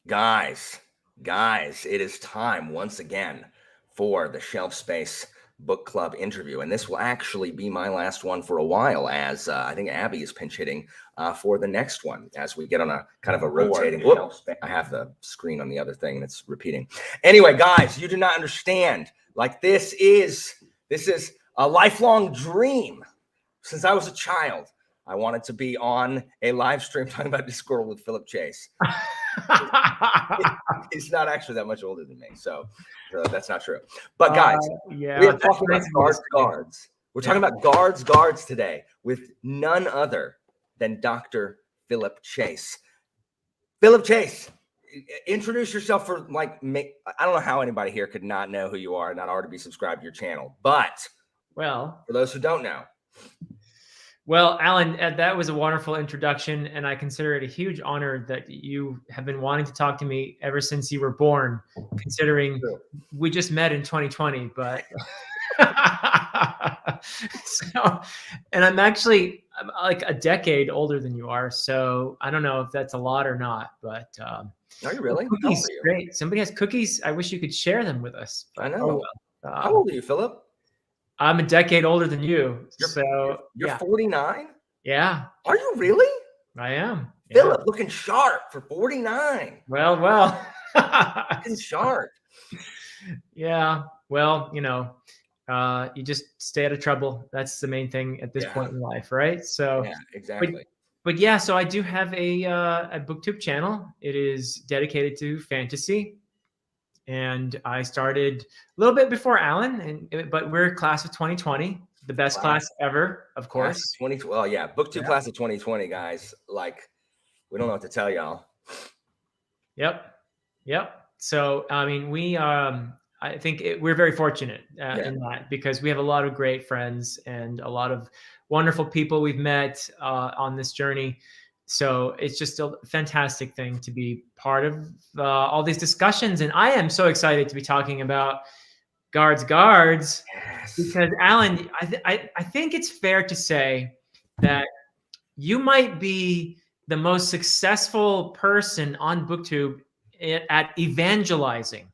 Guys, it is time once again for the Shelf Space Book Club interview. And this will actually be my last one for a while, as I think Abby is pinch hitting for the next one as we get on a kind of a rotating. Whoop, I have the screen on the other thing and it's repeating. Anyway, guys, you do not understand. Like this is a lifelong dream. Since I was a child, I wanted to be on a live stream talking about Discworld with Philip Chase. He's not actually that much older than me, so that's not true. But guys, we are talking about guards. We're talking about guards today with none other than Dr. Philip Chase. Philip Chase, introduce yourself for I don't know how anybody here could not know who you are and not already be subscribed to your channel. But for those who don't know. Well, Alan, that was a wonderful introduction, and I consider it a huge honor that you have been wanting to talk to me ever since you were born, considering we just met in 2020, but and I'm actually like a decade older than you are, so I don't know if that's a lot or not, but are you really? Cookies, great. Somebody has cookies. I wish you could share them with us. I know. How old are you, Philip? I'm a decade older than you. You're 49? Yeah. Are you really? I am. Philip, looking sharp for 49. Well. Looking sharp. Yeah. Well, you just stay out of trouble. That's the main thing at this point in life, right? So yeah, exactly. But yeah, so I do have a BookTube channel. It is dedicated to fantasy. And I started a little bit before Alan, but we're class of 2020, the best class ever, of course. Well, yeah, BookTube class of 2020, guys. Like, we don't know what to tell y'all. Yep. So, I mean, I think we're very fortunate in that, because we have a lot of great friends and a lot of wonderful people we've met on this journey. So it's just a fantastic thing to be part of all these discussions. And I am so excited to be talking about guards, because Alan, I think it's fair to say that you might be the most successful person on BookTube at evangelizing.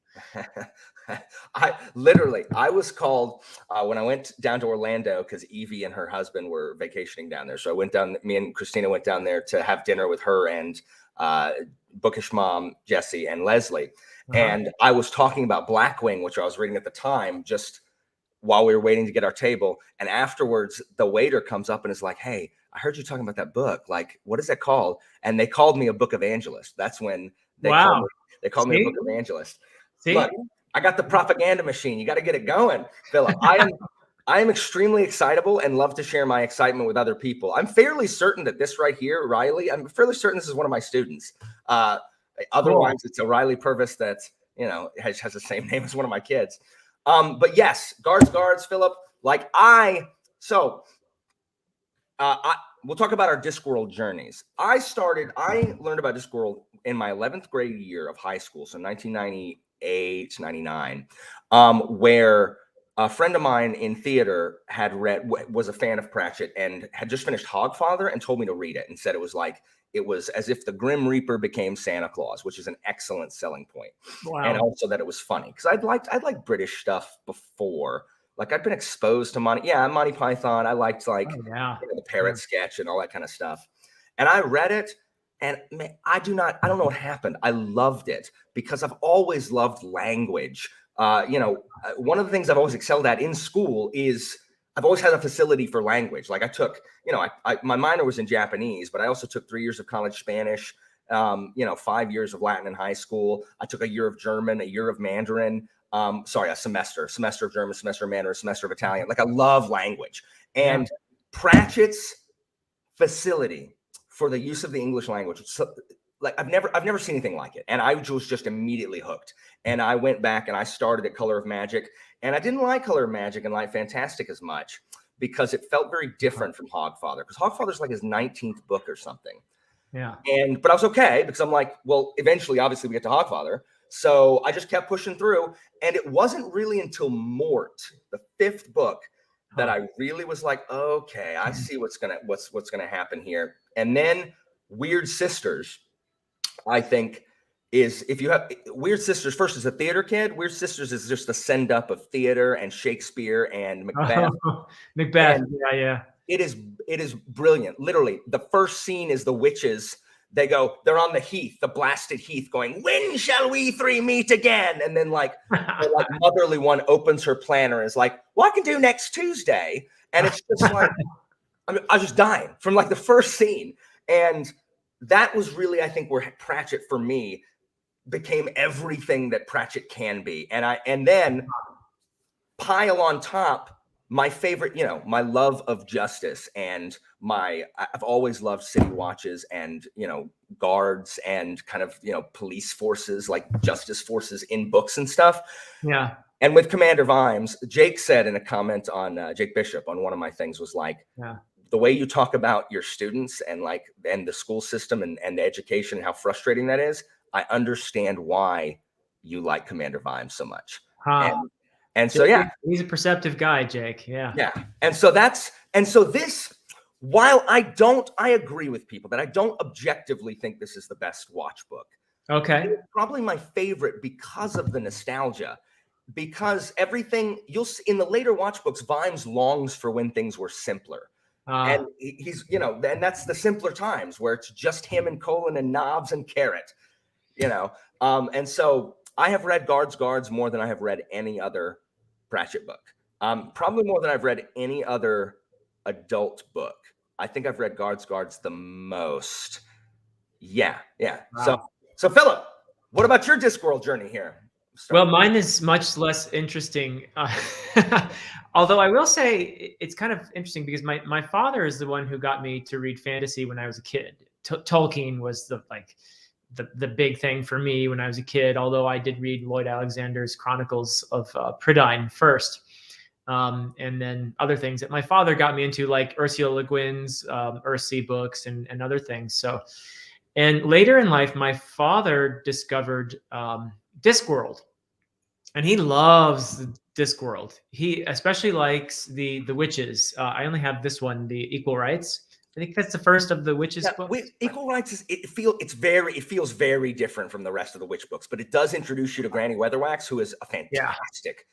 I was called when I went down to Orlando, because Evie and her husband were vacationing down there. So I went down, me and Christina went down there to have dinner with her and Bookish Mom, Jesse, and Leslie. And I was talking about Blackwing, which I was reading at the time, just while we were waiting to get our table. And afterwards, the waiter comes up and is like, "Hey, I heard you talking about that book. Like, what is that called?" And they called me a book evangelist. That's when they called me a book evangelist. Look, I got the propaganda machine. You got to get it going, Philip. I am extremely excitable and love to share my excitement with other people. I'm fairly certain that this right here, Riley, I'm fairly certain this is one of my students. Otherwise, it's a Riley Purvis that, has the same name as one of my kids. But yes, guards, Philip. We'll talk about our Discworld journeys. I learned about Discworld in my 11th grade year of high school, so 1998, 99, where a friend of mine in theater was a fan of Pratchett and had just finished Hogfather and told me to read it and said it was as if the Grim Reaper became Santa Claus, which is an excellent selling point. Wow. And also that it was funny, because I'd liked British stuff before. Like, I've been exposed to Monty Python. I liked the parrot sketch and all that kind of stuff. And I read it, and man, I don't know what happened. I loved it because I've always loved language. One of the things I've always excelled at in school is I've always had a facility for language. Like, I took, my minor was in Japanese, but I also took 3 years of college Spanish, 5 years of Latin in high school. I took a year of German, a year of Mandarin. A semester of German, semester of Mandarin, semester of Italian. Like, I love language. And Pratchett's facility for the use of the English language, I've never seen anything like it. And I was just immediately hooked. And I went back and I started at Color of Magic. And I didn't like Color of Magic and Light Fantastic as much because it felt very different from Hogfather. Because Hogfather's like his 19th book or something. Yeah. But I was okay, because I'm like, well, eventually, obviously, we get to Hogfather. So I just kept pushing through. And it wasn't really until Mort, the 5th book, that I really was like, okay, I see what's gonna happen here. And then Weird Sisters, I think, is if you have Weird Sisters. First, as a theater kid, Weird Sisters is just a send up of theater and Shakespeare and Macbeth. Macbeth, And yeah. it is brilliant. Literally, the first scene is the witches. They're on the heath, the blasted heath, going, "When shall we three meet again?" And then like motherly one opens her planner and is like, "Well, I can do next Tuesday." And it's just like, I was just dying from like the first scene. And that was really, I think, where Pratchett for me became everything that Pratchett can be. And then pile on top my favorite, my love of justice and I've always loved city watches and, guards and kind of, police forces, like justice forces in books and stuff. Yeah. And with Commander Vimes, Jake said in a comment on Jake Bishop on one of my things was like, the way you talk about your students and the school system and the education and how frustrating that is, I understand why you like Commander Vimes so much. And so, yeah, he's a perceptive guy, Jake. Yeah. And so this, while I agree with people that I don't objectively think this is the best watch book. Okay. It's probably my favorite because of the nostalgia, because everything you'll see in the later watch books, Vimes longs for when things were simpler. And he's, and that's the simpler times where it's just him and Colin and Knobs and Carrot, and so I have read Guards more than I have read any other Pratchett book. Probably more than I've read any other adult book. I think I've read Guards the most. Yeah. Wow. So Philip, what about your Discworld journey here? Well, mine is much less interesting. Although I will say it's kind of interesting because my father is the one who got me to read fantasy when I was a kid. Tolkien was the big thing for me when I was a kid, although I did read Lloyd Alexander's Chronicles of Prydain first, and then other things that my father got me into, like Ursula Le Guin's Earthsea books and other things. So, and later in life, my father discovered Discworld, and he loves Discworld. He especially likes the witches. I only have this one, the Equal Rights. I think that's the first of the witches books. Equal Rights it feels very different from the rest of the witch books, but it does introduce you to Granny Weatherwax, who is a fantastic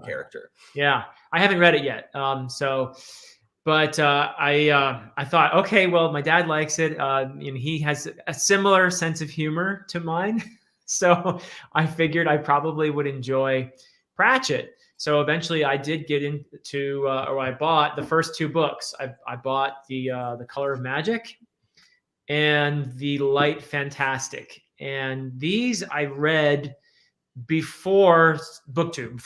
character. Yeah, I haven't read it yet. But I thought, okay, well, my dad likes it, and he has a similar sense of humor to mine, so I figured I probably would enjoy Pratchett. So eventually I did get into, or I bought the first two books. I bought the Color of Magic and the Light Fantastic. And these I read before BookTube,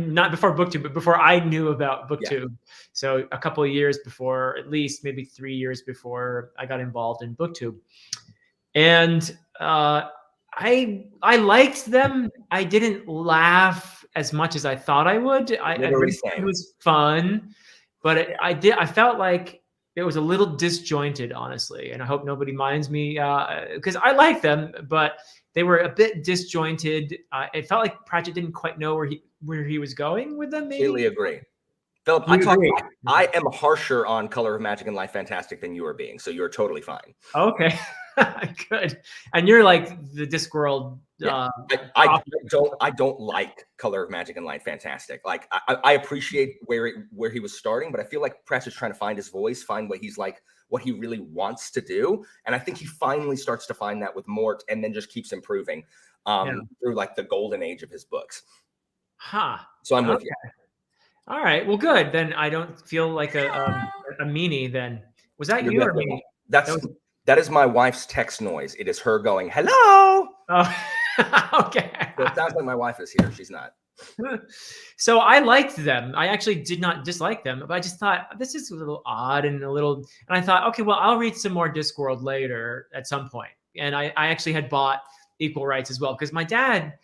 not before BookTube, but before I knew about BookTube. Yeah. So a couple of years before, at least maybe 3 years before I got involved in BookTube. And I liked them. I didn't laugh as much as I thought I would. It was fun, but I felt like it was a little disjointed, honestly. And I hope nobody minds me because I like them, but they were a bit disjointed. It felt like Pratchett didn't quite know where he was going with them. Maybe. Completely agree. Philip, I am harsher on Color of Magic and Life Fantastic than you are being, so you're totally fine. Okay. Good. And you're like the Discworld. Yeah. I don't like Color of Magic and Light Fantastic. Like I appreciate where he was starting, but I feel like Pratchett's trying to find his voice, find what he's like, what he really wants to do. And I think he finally starts to find that with Mort, and then just keeps improving through like the golden age of his books. So I'm with you. All right. Well, good. Then I don't feel like a meanie then. Was that you or me? That is my wife's text noise. It is her going, hello. Oh, okay. So it sounds like my wife is here. She's not. So I liked them. I actually did not dislike them, but I just thought this is a little odd and I thought, okay, well, I'll read some more Discworld later at some point. And I actually had bought Equal Rights as well, because my dad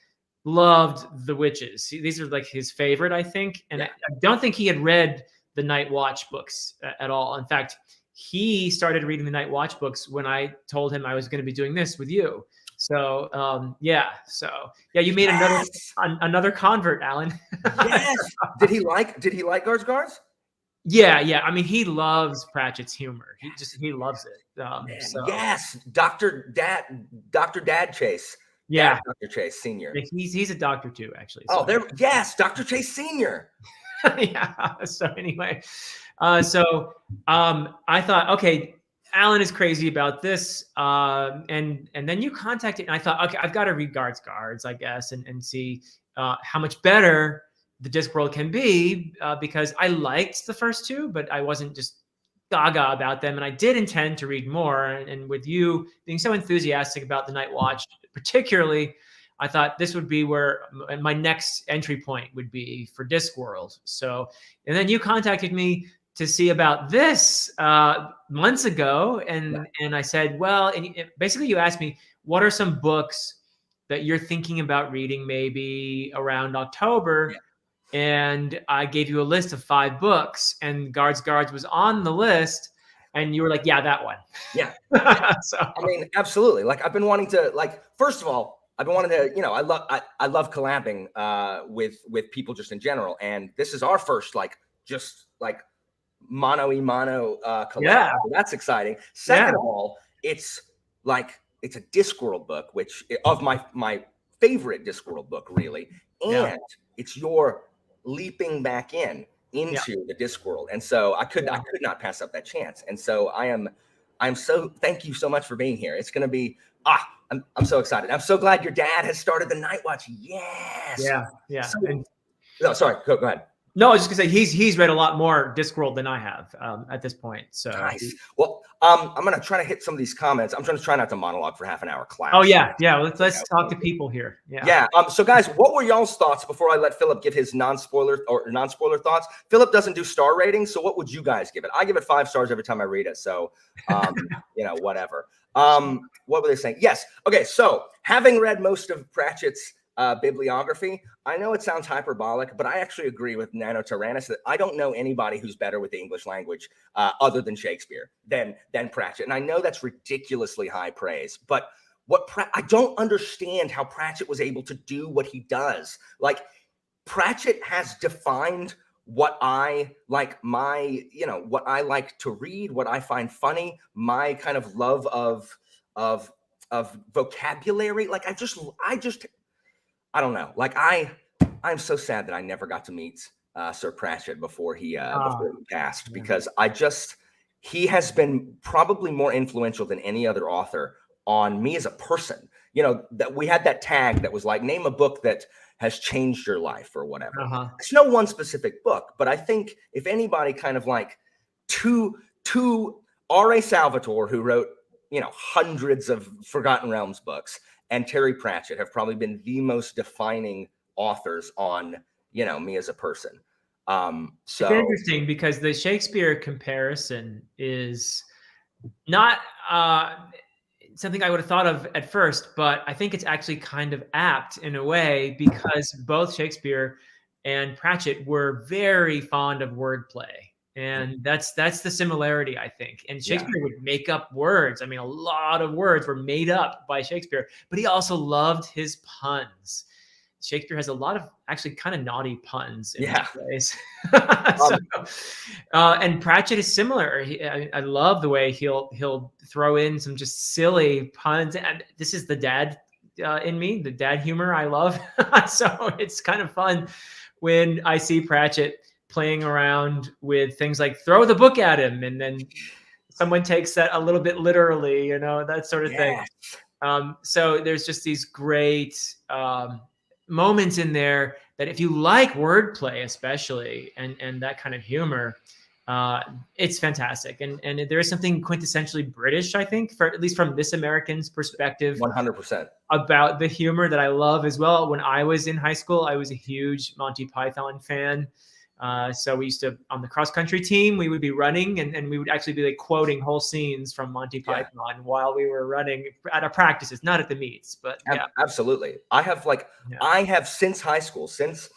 loved the witches. These are like his favorite, I think. And I don't think he had read the Night Watch books at all. In fact, he started reading the Night Watch books when I told him I was going to be doing this with you. So, you made another convert, Alan. Yes. Did he like Guards? Yeah. I mean, he loves Pratchett's humor. He loves it. Man, So yes, Dr. Dad Chase, yeah, Dr. Chase Senior. he's a doctor too, actually. Oh, So yes, Dr. Chase Senior. yeah. So anyway, I thought, okay, Alan is crazy about this, and then you contacted, and I thought, okay, I've got to read Guards, I guess, and see how much better the Discworld can be, because I liked the first two, but I wasn't just gaga about them, and I did intend to read more. And with you being so enthusiastic about the Night Watch, particularly, I thought this would be where my next entry point would be for Discworld. So, and then you contacted me to see about this months ago, and I said, well, and basically you asked me, what are some books that you're thinking about reading maybe around October? Yeah. And I gave you a list of 5 books, and Guards was on the list, and you were like, yeah, that one. Yeah. So I mean, absolutely. Like, I've been wanting to, like, first of all, I've been wanting to, I love collabing with people just in general, and this is our first just mano y mano collab. yeah. So that's exciting. Second of all, it's a Discworld book, which of my favorite Discworld book, really, and it's your leaping back into the Discworld, and so I could not pass up that chance, and so I'm so, thank you so much for being here. It's going to be I'm so excited. I'm so glad your dad has started the Night Watch. Yes. Yeah. So, no, sorry. Go ahead. No, I was just gonna say he's read a lot more Discworld than I have at this point. So nice. Well, I'm gonna try to hit some of these comments. I'm trying not to monologue for half an hour. Class. Oh yeah. Let's talk to people here. Yeah. So guys, what were y'all's thoughts before I let Philip give his non-spoiler thoughts? Philip doesn't do star ratings, so what would you guys give it? I give it 5 stars every time I read it. So, whatever. What were they saying? Yes. Okay. So having read most of Pratchett's bibliography, I know it sounds hyperbolic, but I actually agree with Nano Tyrannus that I don't know anybody who's better with the English language other than Shakespeare than Pratchett. And I know that's ridiculously high praise, but I don't understand how Pratchett was able to do what he does. Like, Pratchett has defined what I like, what I like to read, what I find funny, my kind of love of vocabulary. Like, I don't know. Like, I'm so sad that I never got to meet Sir Pratchett before he passed, because he has been probably more influential than any other author on me as a person. That we had that tag that was like, name a book that has changed your life or whatever. It's no one specific book, but I think if anybody, kind of like to R.A. Salvatore, who wrote, hundreds of Forgotten Realms books, and Terry Pratchett have probably been the most defining authors on, me as a person. So it's interesting because the Shakespeare comparison is not something I would have thought of at first, but I think it's actually kind of apt in a way, because both Shakespeare and Pratchett were very fond of wordplay. And that's the similarity, I think. And Shakespeare would make up words. I mean, a lot of words were made up by Shakespeare, but he also loved his puns. Shakespeare has a lot of actually kind of naughty puns in his plays. And Pratchett is similar. I love the way he'll throw in some just silly puns. And this is the dad in me, the dad humor I love. So it's kind of fun when I see Pratchett playing around with things like throw the book at him, and then someone takes that a little bit literally, that sort of thing. So there's just these great moments in there that, if you like wordplay, especially, and that kind of humor, it's fantastic. And there is something quintessentially British, I think, for at least from this American's perspective, 100%, about the humor that I love as well. When I was in high school, I was a huge Monty Python fan. So we used to, on the cross country team, we would be running, and we would actually be like quoting whole scenes from Monty Python while we were running at our practices, not at the meets, but absolutely. I have since high school, since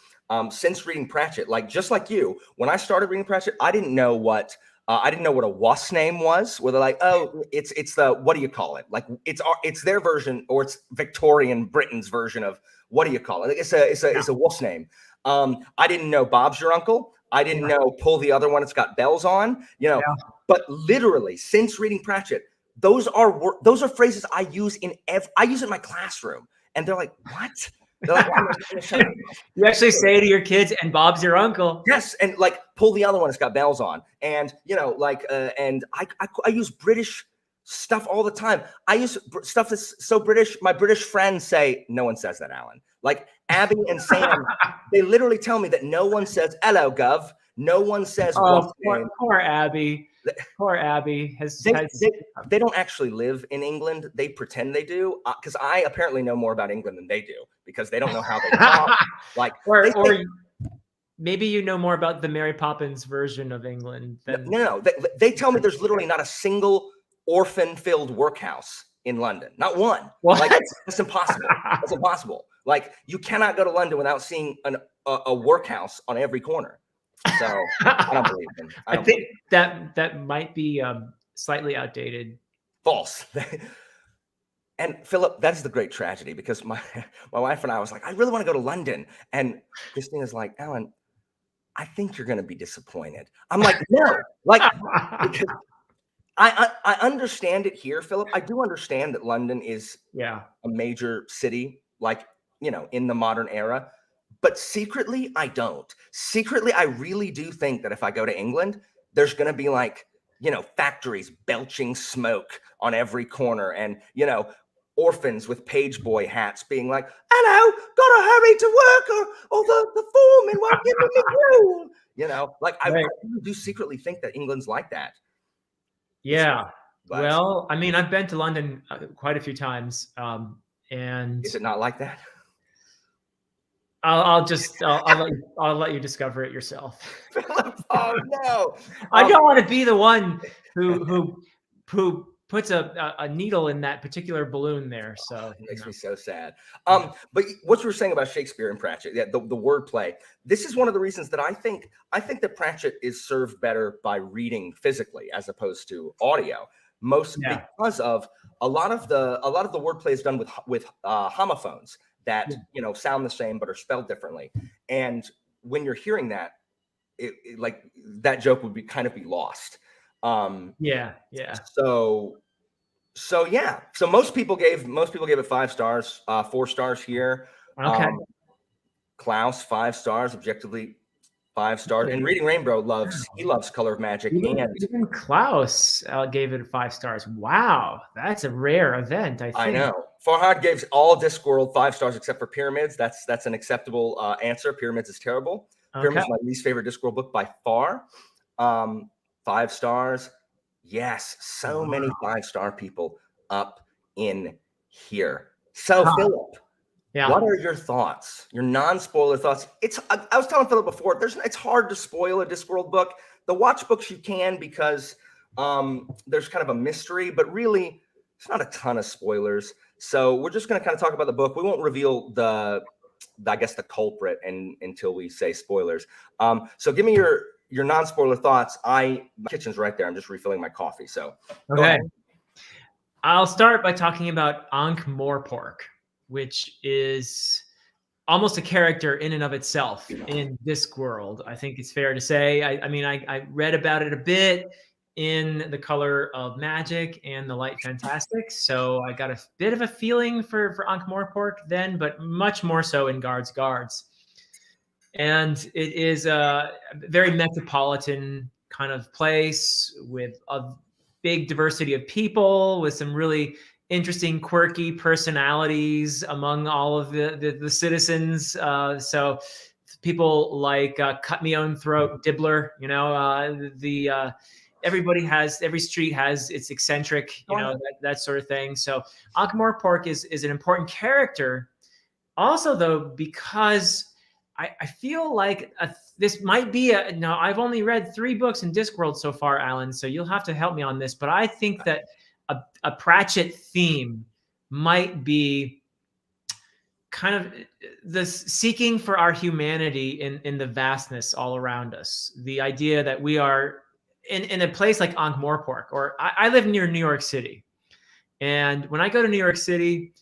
reading Pratchett, just like you, when I started reading Pratchett, I didn't know what a WAS name was, where they're like, oh, it's the, what do you call it? Like, it's their version, or it's Victorian Britain's version of, what do you call it? It's a WAS name. I didn't know Bob's Your Uncle. I didn't know pull the other one, it's got bells on, you know. Yeah. But literally, since reading Pratchett, those are phrases I use in my classroom, and they're like, "What?" They're like, well, shut up. You actually say to your kids, "And Bob's your uncle." Yes, and like pull the other one, it's got bells on, and you know, like, and I use British stuff all the time. I use stuff that's so British. My British friends say, "No one says that, Alan." Like Abby and Sam, they literally tell me that no one says "Hello, Gov." No one says "Oh, poor Abby." Poor Abby they don't actually live in England. They pretend they do, because I apparently know more about England than they do, because they don't know how they talk. Like, or maybe you know more about the Mary Poppins version of England than no. They tell me there's literally not a single orphan-filled workhouse in London. Not one. What? Like, that's impossible. That's impossible. Like, you cannot go to London without seeing a workhouse on every corner. So I don't believe them. I think that might be slightly outdated. False. And Philip, that's the great tragedy, because my wife and I was like, I really want to go to London, and Christina's like, Alan, I think you're going to be disappointed. I'm like, no, like, because I understand it here, Philip. I do understand that London is a major city, like, you know, in the modern era. But secretly, I don't. Secretly, I really do think that if I go to England, there's going to be, like, you know, factories belching smoke on every corner, and, you know, orphans with page boy hats being like, hello, gotta hurry to work, or the foreman won't give me the gruel. You know, like, I really do secretly think that England's like that. Yeah. Well, I mean, I've been to London quite a few times. And is it not like that? I'll let you discover it yourself. Oh no! I don't want to be the one who puts a needle in that particular balloon there. So it makes me so sad. But what you were saying about Shakespeare and Pratchett, the wordplay. This is one of the reasons that I think that Pratchett is served better by reading physically as opposed to audio. Because of a lot of the wordplay is done with homophones that you know sound the same but are spelled differently, and when you're hearing that, it like that joke would be lost. So yeah. So most people gave it 5 stars, 4 stars here. Okay. Klaus 5 stars, objectively 5 stars. And Reading Rainbow loves Color of Magic. Even Klaus gave it 5 stars. Wow, that's a rare event. I know. Farhad gives all Discworld 5 stars except for Pyramids. That's an acceptable answer. Pyramids is terrible. Pyramids is my least favorite Discworld book by far. 5 stars. Yes, so many 5-star people up in here. So Philip, what are your thoughts? Your non-spoiler thoughts? I was telling Philip before, it's hard to spoil a Discworld book. The watch books you can, because there's kind of a mystery, but really it's not a ton of spoilers. So we're just going to kind of talk about the book. We won't reveal the culprit until we say spoilers. So give me your non-spoiler thoughts. My kitchen's right there. I'm just refilling my coffee. So okay. I'll start by talking about Ankh-Morpork, which is almost a character in and of itself in Discworld. I think it's fair to say. I mean, I read about it a bit in The Color of Magic and The Light Fantastic, so I got a bit of a feeling for Ankh-Morpork then, but much more so in Guards. And it is a very metropolitan kind of place with a big diversity of people, with some really interesting, quirky personalities among all of the citizens. So people like Cut Me Own Throat Dibbler, you know, every street has its eccentric, you know, that sort of thing. So Ankh-Morpork is an important character. Also, though, because I feel like this might be now I've only read 3 books in Discworld so far, Alan, so you'll have to help me on this, but I think that a Pratchett theme might be kind of the seeking for our humanity in the vastness all around us. The idea that we are in a place like Ankh-Morpork, or I live near New York City. And when I go to New York City,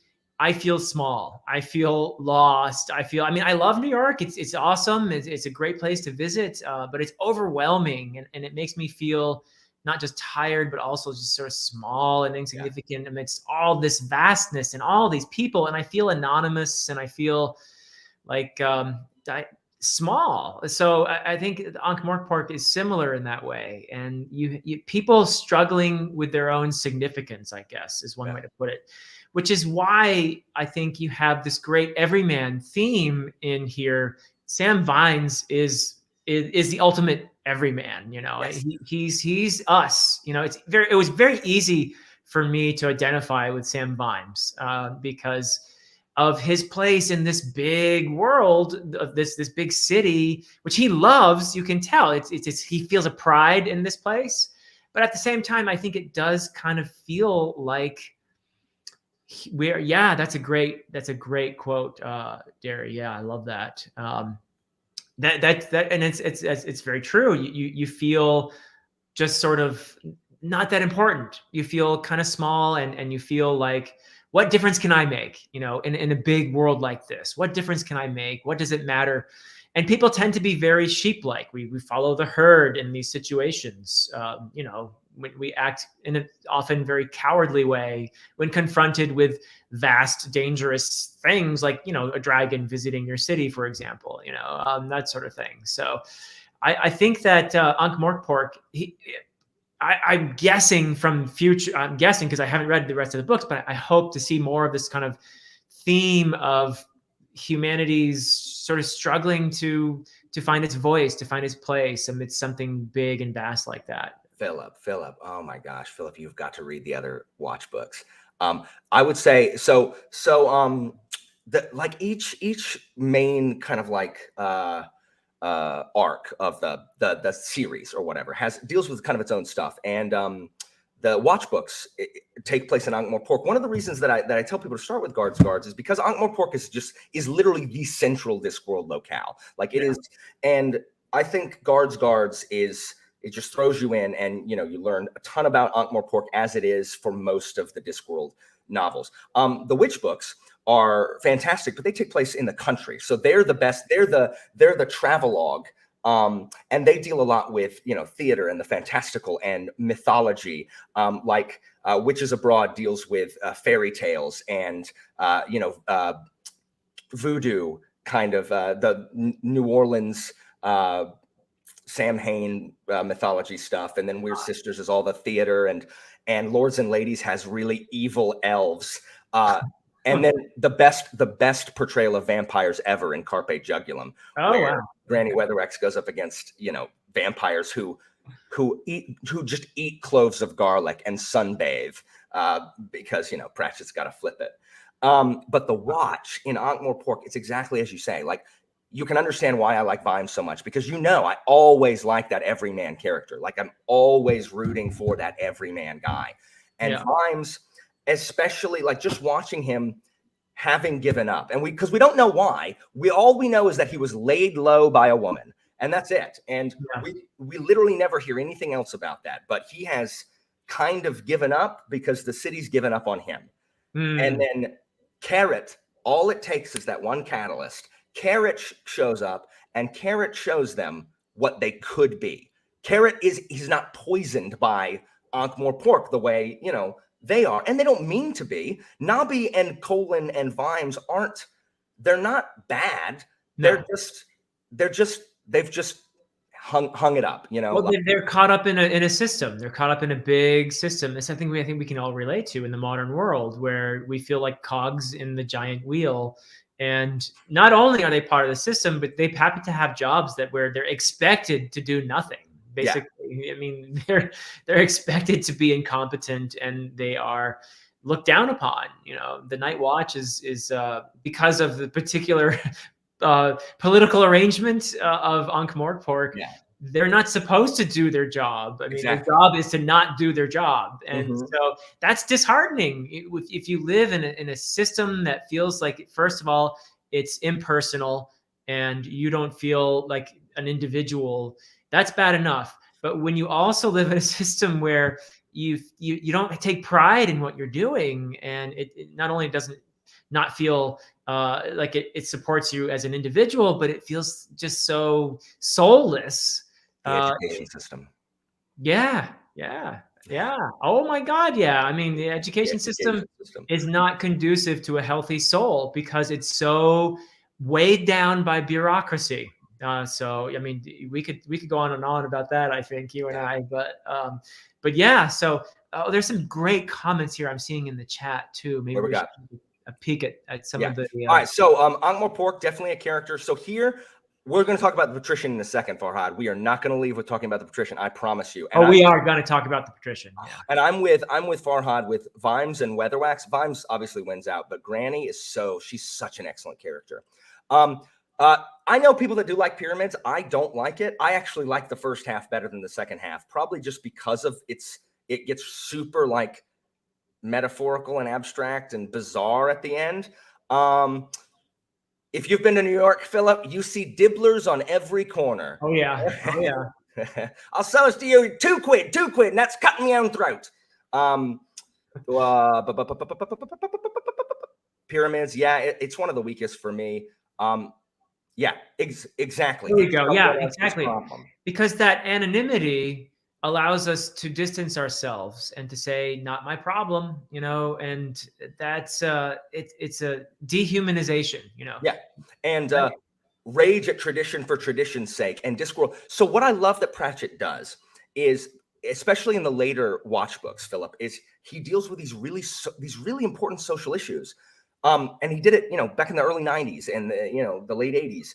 I feel small. I feel lost. I mean, I love New York. It's awesome. It's a great place to visit, but it's overwhelming, and it makes me feel not just tired, but also just sort of small and insignificant amidst all this vastness and all these people. And I feel anonymous, and I feel like small. So I think Ankh-Morpork is similar in that way. And you people struggling with their own significance, I guess, is one way to put it. Which is why I think you have this great everyman theme in here. Sam Vimes is the ultimate everyman. You know, he's us. You know, it was very easy for me to identify with Sam Vimes because of his place in this big world of this big city, which he loves. You can tell it's he feels a pride in this place, but at the same time, I think it does kind of feel like that's a great quote, Derry. Yeah, I love that. And it's very true. You feel just sort of not that important. You feel kind of small, and you feel like, what difference can I make? You know, in a big world like this, what difference can I make? What does it matter? And people tend to be very sheep-like. We follow the herd in these situations. You know, we act in an often very cowardly way when confronted with vast, dangerous things like, you know, a dragon visiting your city, for example. You know, that sort of thing. So, I think that Ankh-Morpork, I'm guessing from future. I'm guessing because I haven't read the rest of the books, but I hope to see more of this kind of theme of humanity's sort of struggling to find its voice, to find its place amidst something big and vast like that. Philip. Oh my gosh, Philip, you've got to read the other Watch books. I would say so. Like each main kind of like arc of the series or whatever deals with kind of its own stuff, and the Watch books take place in Ankh-Morpork. One of the reasons that I tell people to start with Guards is because Ankh-Morpork is literally the central Discworld locale. Like it is, and I think Guards is. It just throws you in, and you know, you learn a ton about Ankh-Morpork, as it is for most of the Discworld novels. The Witch books are fantastic, but they take place in the country, so they're the best. They're the travelogue, and they deal a lot with, you know, theater and the fantastical and mythology. Like Witches Abroad deals with fairy tales and voodoo, kind of the New Orleans. Samhain mythology stuff, and then Weird Sisters is all the theater, and Lords and Ladies has really evil elves, and then the best portrayal of vampires ever in Carpe Jugulum, where Granny Weatherex goes up against, you know, vampires who just eat cloves of garlic and sunbathe because, you know, Pratchett's got to flip it. But the Watch in Ankh-Morpork, it's exactly as you say. Like, you can understand why I like Vimes so much, because, you know, I always like that everyman character. Like, I'm always rooting for that everyman guy. And Vimes, especially, like, just watching him having given up, and because we don't know why, all we know is that he was laid low by a woman, and that's it. And we literally never hear anything else about that. But he has kind of given up because the city's given up on him. And then Carrot, all it takes is that one catalyst. Carrot shows up, and Carrot shows them what they could be. Carrot he's not poisoned by Ankh-Morpork the way, you know, they are, and they don't mean to be. Nabi and Colin and Vimes they're not bad. No. They've just hung it up, you know. Well, they're caught up in a system. They're caught up in a big system. It's something I think we can all relate to in the modern world, where we feel like cogs in the giant wheel. And not only are they part of the system, but they happen to have jobs where they're expected to do nothing. Basically, I mean, they're expected to be incompetent, and they are looked down upon. You know, the Night Watch is because of the particular political arrangement of Ankh-Morpork. They're not supposed to do their job. I mean, their job is to not do their job. And so that's disheartening. If you live in a system that feels like, first of all, it's impersonal and you don't feel like an individual, that's bad enough. But when you also live in a system where you don't take pride in what you're doing, and it not only doesn't not feel like it supports you as an individual, but it feels just so soulless. The education system. Yeah. Oh my God. Yeah. I mean, the education system is not conducive to a healthy soul because it's so weighed down by bureaucracy. So, I mean, we could go on and on about that. I think you and I, but yeah. So, there's some great comments here I'm seeing in the chat too. Maybe we should take a peek at some of the. All right. So, Ankh-Morpork, definitely a character. So here, we're going to talk about the Patrician in a second, Farhad. We are not going to leave with talking about the Patrician. I promise you. And we are going to talk about the Patrician. Yeah. And I'm with Farhad with Vimes and Weatherwax. Vimes obviously wins out, but Granny is she's such an excellent character. I know people that do like pyramids. I don't like it. I actually like the first half better than the second half, probably just because of it gets super like metaphorical and abstract and bizarre at the end. If you've been to New York, Philip, you see dibblers on every corner. Oh yeah. I'll sell this to you, $2, $2, and that's cutting my own throat. Pyramids, yeah, it's one of the weakest for me. Yeah, exactly. There you go. Yeah, exactly. Because that anonymity allows us to distance ourselves and to say, not my problem, and that's it's a dehumanization, Yeah. And rage at tradition for tradition's sake and Discworld. So what I love that Pratchett does is, especially in the later Watch books, Philip, is he deals with these really important social issues. And he did it, back in the early 90s and the late 80s.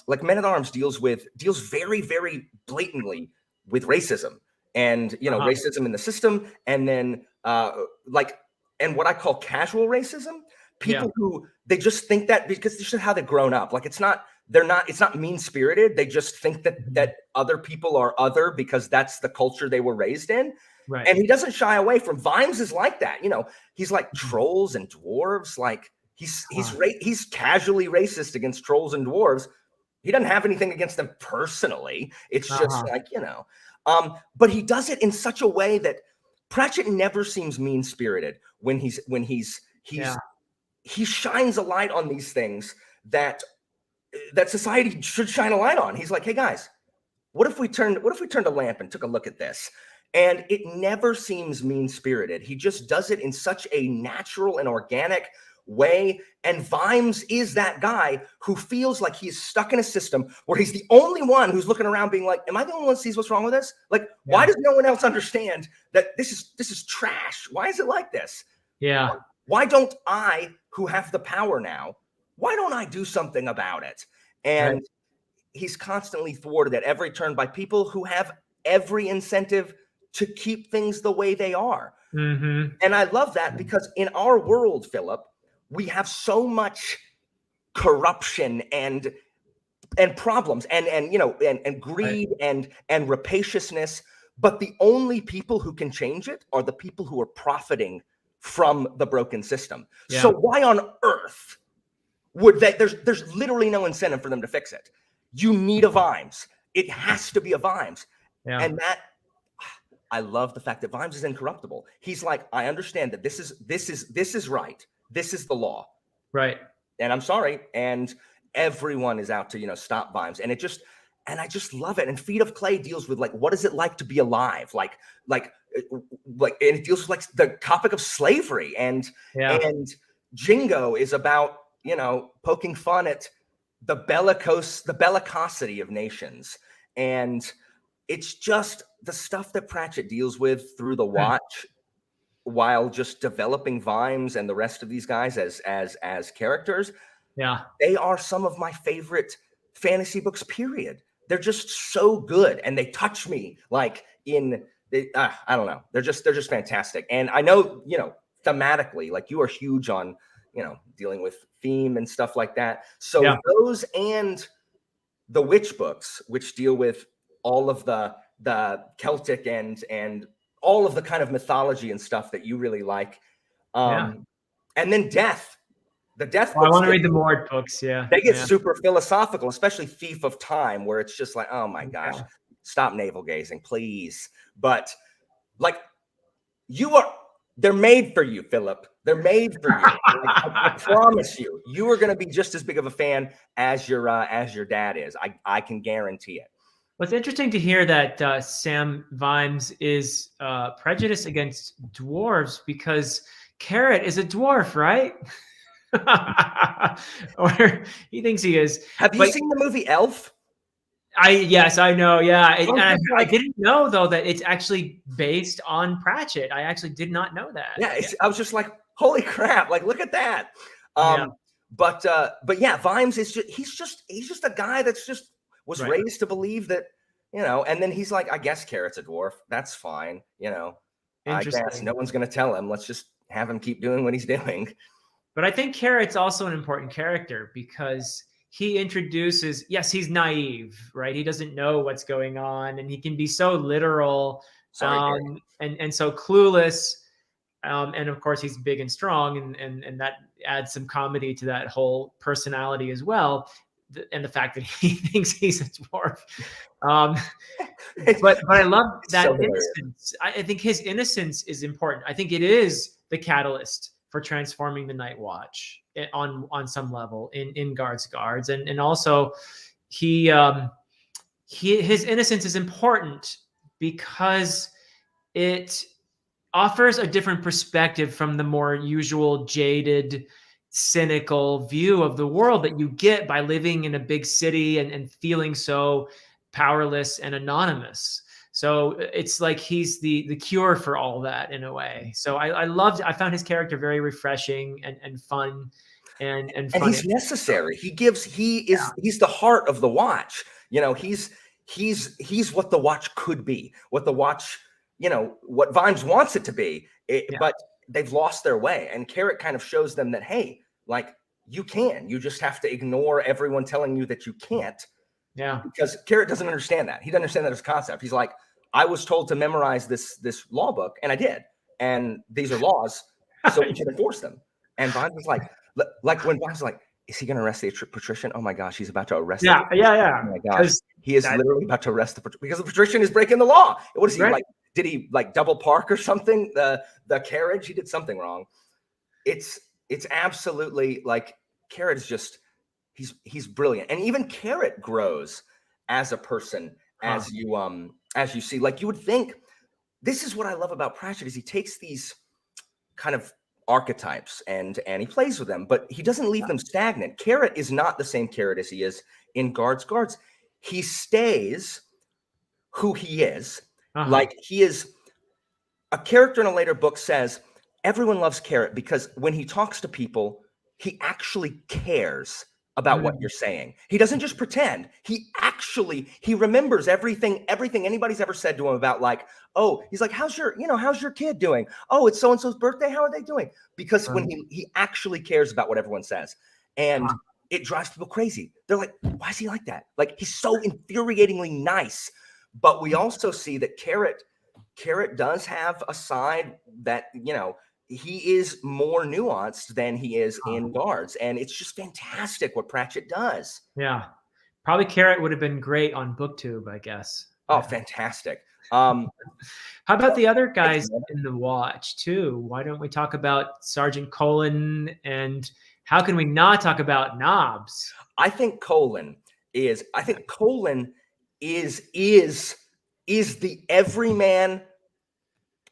Like Men at Arms deals very, very blatantly with racism and racism in the system, and then and what I call casual racism. People who they just think that because this is how they've grown up. Like it's not mean-spirited. They just think that other people are other because that's the culture they were raised in. Right. And he doesn't shy away from Vimes is like that. He's like trolls and dwarves. Like he's casually racist against trolls and dwarves. He doesn't have anything against them personally. It's just but he does it in such a way that Pratchett never seems mean-spirited when he shines a light on these things that society should shine a light on. He's like, hey guys, what if we turned a lamp and took a look at this? And it never seems mean-spirited. He just does it in such a natural and organic way. And Vimes is that guy who feels like he's stuck in a system where he's the only one who's looking around being like, am I the only one who sees what's wrong with this? Like, why does no one else understand that this is trash? Why is it like this? Yeah. Why don't I, who have the power now, why don't I do something about it? And he's constantly thwarted at every turn by people who have every incentive to keep things the way they are. Mm-hmm. And I love that because in our world, Philip, we have so much corruption and problems and greed and rapaciousness. But the only people who can change it are the people who are profiting from the broken system. Yeah. So why on earth would they? There's literally no incentive for them to fix it. You need a Vimes. It has to be a Vimes. Yeah. And that, I love the fact that Vimes is incorruptible. He's like, I understand that this is right. This is the law. Right. And I'm sorry. And everyone is out to, stop Vimes. And I just love it. And Feet of Clay deals with like, what is it like to be alive? Like, and it deals with like the topic of slavery and Jingo is about, poking fun at the bellicosity of nations. And it's just the stuff that Pratchett deals with through the Watch while just developing Vimes and the rest of these guys as characters. Yeah. They are some of my favorite fantasy books, period. They're just so good. And they touch me like I don't know. They're just fantastic. And I know, thematically, like you are huge on, dealing with theme and stuff like that. So those and the witch books, which deal with all of the Celtic and all of the kind of mythology and stuff that you really like. And then Death. The Death books. I want to read the Mord books. Yeah. They get super philosophical, especially Thief of Time, where it's just like, oh my gosh, stop navel gazing, please. But like they're made for you, Philip. They're made for you. Like, I promise you, you are going to be just as big of a fan as your dad is. I can guarantee it. Well, it's interesting to hear that Sam Vimes is prejudiced against dwarves because Carrot is a dwarf, right? Or he thinks he is. Have you seen the movie Elf? Yes, I know. Yeah. I Like, didn't know though that it's actually based on Pratchett. I actually did not know that. Yeah, I was just like, holy crap! Like, look at that. Yeah. But yeah, Vimes is he's just a guy that's just was Right. raised to believe that, you know, and then he's like, I guess Carrot's a dwarf. That's fine. You know, I guess no one's going to tell him. Let's just have him keep doing what he's doing. But I think Carrot's also an important character because he introduces, yes, he's naive, right? He doesn't know what's going on, and he can be so literal, and so clueless. And of course, he's big and strong, and that adds some comedy to that whole personality as well. And the fact that he thinks he's a dwarf. But I love that innocence. I think his innocence is important. I think it is the catalyst for transforming the Night Watch on some level in Guards, and also his innocence is important because it offers a different perspective from the more usual jaded, cynical view of the world that you get by living in a big city and feeling so powerless and anonymous. So it's like he's the cure for all that in a way. So I found his character very refreshing and fun and funny. He's necessary. He's the heart of the Watch. You know, he's what the Watch could be, what the Watch, you know, what Vimes wants it to be. But they've lost their way. And Carrot kind of shows them that, hey, like, you just have to ignore everyone telling you that you can't. Yeah. Because Carrot doesn't understand that. He doesn't understand that as a concept. He's like, I was told to memorize this law book, and I did. And these are laws, so we should enforce them. And Vimes was like when Vimes was like, is he going to arrest the Patrician? Oh my gosh, he's about to arrest him. Yeah. Oh my gosh, he is literally about to arrest because the Patrician is breaking the law. What is he like? Did he like double park or something? The carriage? He did something wrong. It's absolutely like Carrot is just he's brilliant, and even Carrot grows as a person as you see. Like, you would think, this is what I love about Pratchett is he takes these kind of archetypes and he plays with them, but he doesn't leave them stagnant. Carrot is not the same Carrot as he is in Guards. He stays who he is. Like, he is a character in a later book says everyone loves Carrot because when he talks to people, he actually cares about what you're saying. He doesn't just pretend. He remembers everything anybody's ever said to him about, like, oh, he's like, how's your kid doing? Oh, it's so-and-so's birthday. How are they doing? Because when he actually cares about what everyone says. And it drives people crazy. They're like, why is he like that? Like, he's so infuriatingly nice. But we also see that Carrot does have a side that, you know, he is more nuanced than he is in Guards. And it's just fantastic what Pratchett does. Yeah. Probably Carrot would have been great on BookTube, I guess. Oh, fantastic. How about the other guys in the Watch too? Why don't we talk about Sergeant Colin, and how can we not talk about Nobbs? I think Colin is the everyman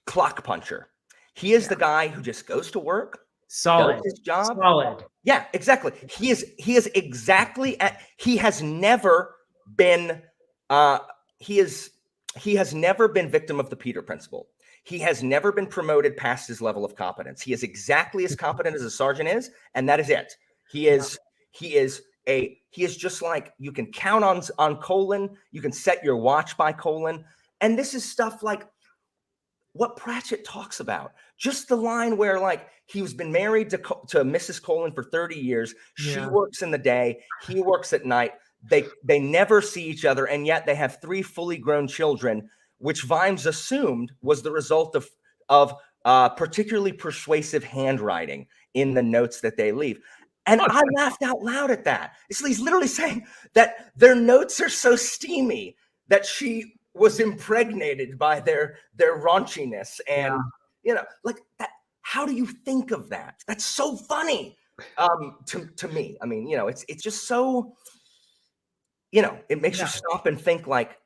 clock puncher. He is the guy who just goes to work, solid, does his job. Solid. Yeah, exactly. He is exactly he has never been he has never been victim of the Peter principle. He has never been promoted past his level of competence. He is exactly as competent as a sergeant is, and that is it. He is just like, you can count on Colin. You can set your watch by Colin. And this is stuff like what Pratchett talks about. Just the line where, like, he's been married to Mrs. Colin for 30 years. She works in the day. He works at night. They never see each other, and yet they have 3 fully grown children, which Vimes assumed was the result of particularly persuasive handwriting in the notes that they leave. And I laughed out loud at that. He's literally saying that their notes are so steamy that she was impregnated by their raunchiness. And you know, like that. how do you think of that? That's so funny to me. I mean, it's just so, it makes you stop and think like,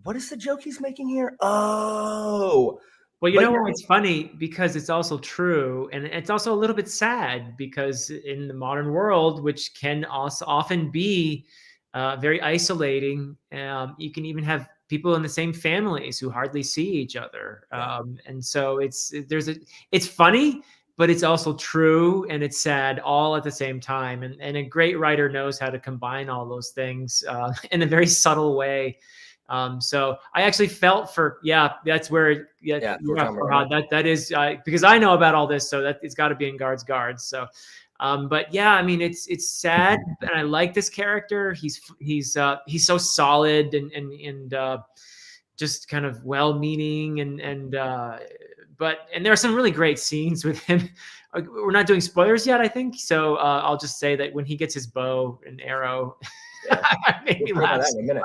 what is the joke he's making here? Oh, well, you know what? It's funny because it's also true, and it's also a little bit sad because in the modern world, which can also often be very isolating, you can even have people in the same families who hardly see each other, and so it's funny, but it's also true and it's sad all at the same time. And a great writer knows how to combine all those things in a very subtle way. So I actually felt for, that's where, Farhad, that is, because I know about all this, so that it's got to be in guards. So, but yeah, I mean, it's sad, and I like this character. He's so solid and just kind of well-meaning but there are some really great scenes with him. We're not doing spoilers yet, I think. So I'll just say that when he gets his bow and arrow, made me laugh. In a minute.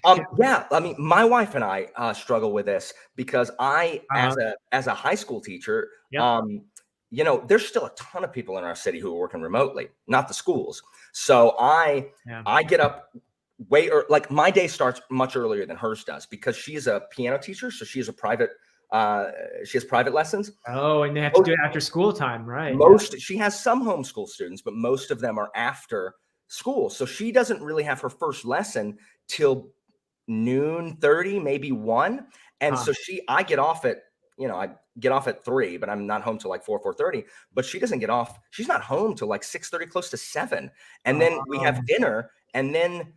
I mean, my wife and I struggle with this because as a high school teacher, there's still a ton of people in our city who are working remotely, not the schools. So I get up way early. Like my day starts much earlier than hers does because she is a piano teacher. So she has private lessons. Oh, and they have to do it after school time, right? She has some homeschool students, but most of them are after school. So she doesn't really have her first lesson till noon 30, maybe 1. And so I get off at, I get off at 3, but I'm not home till like 4:30. But she doesn't get off. She's not home till like 6:30, close to 7. And then we have dinner, and then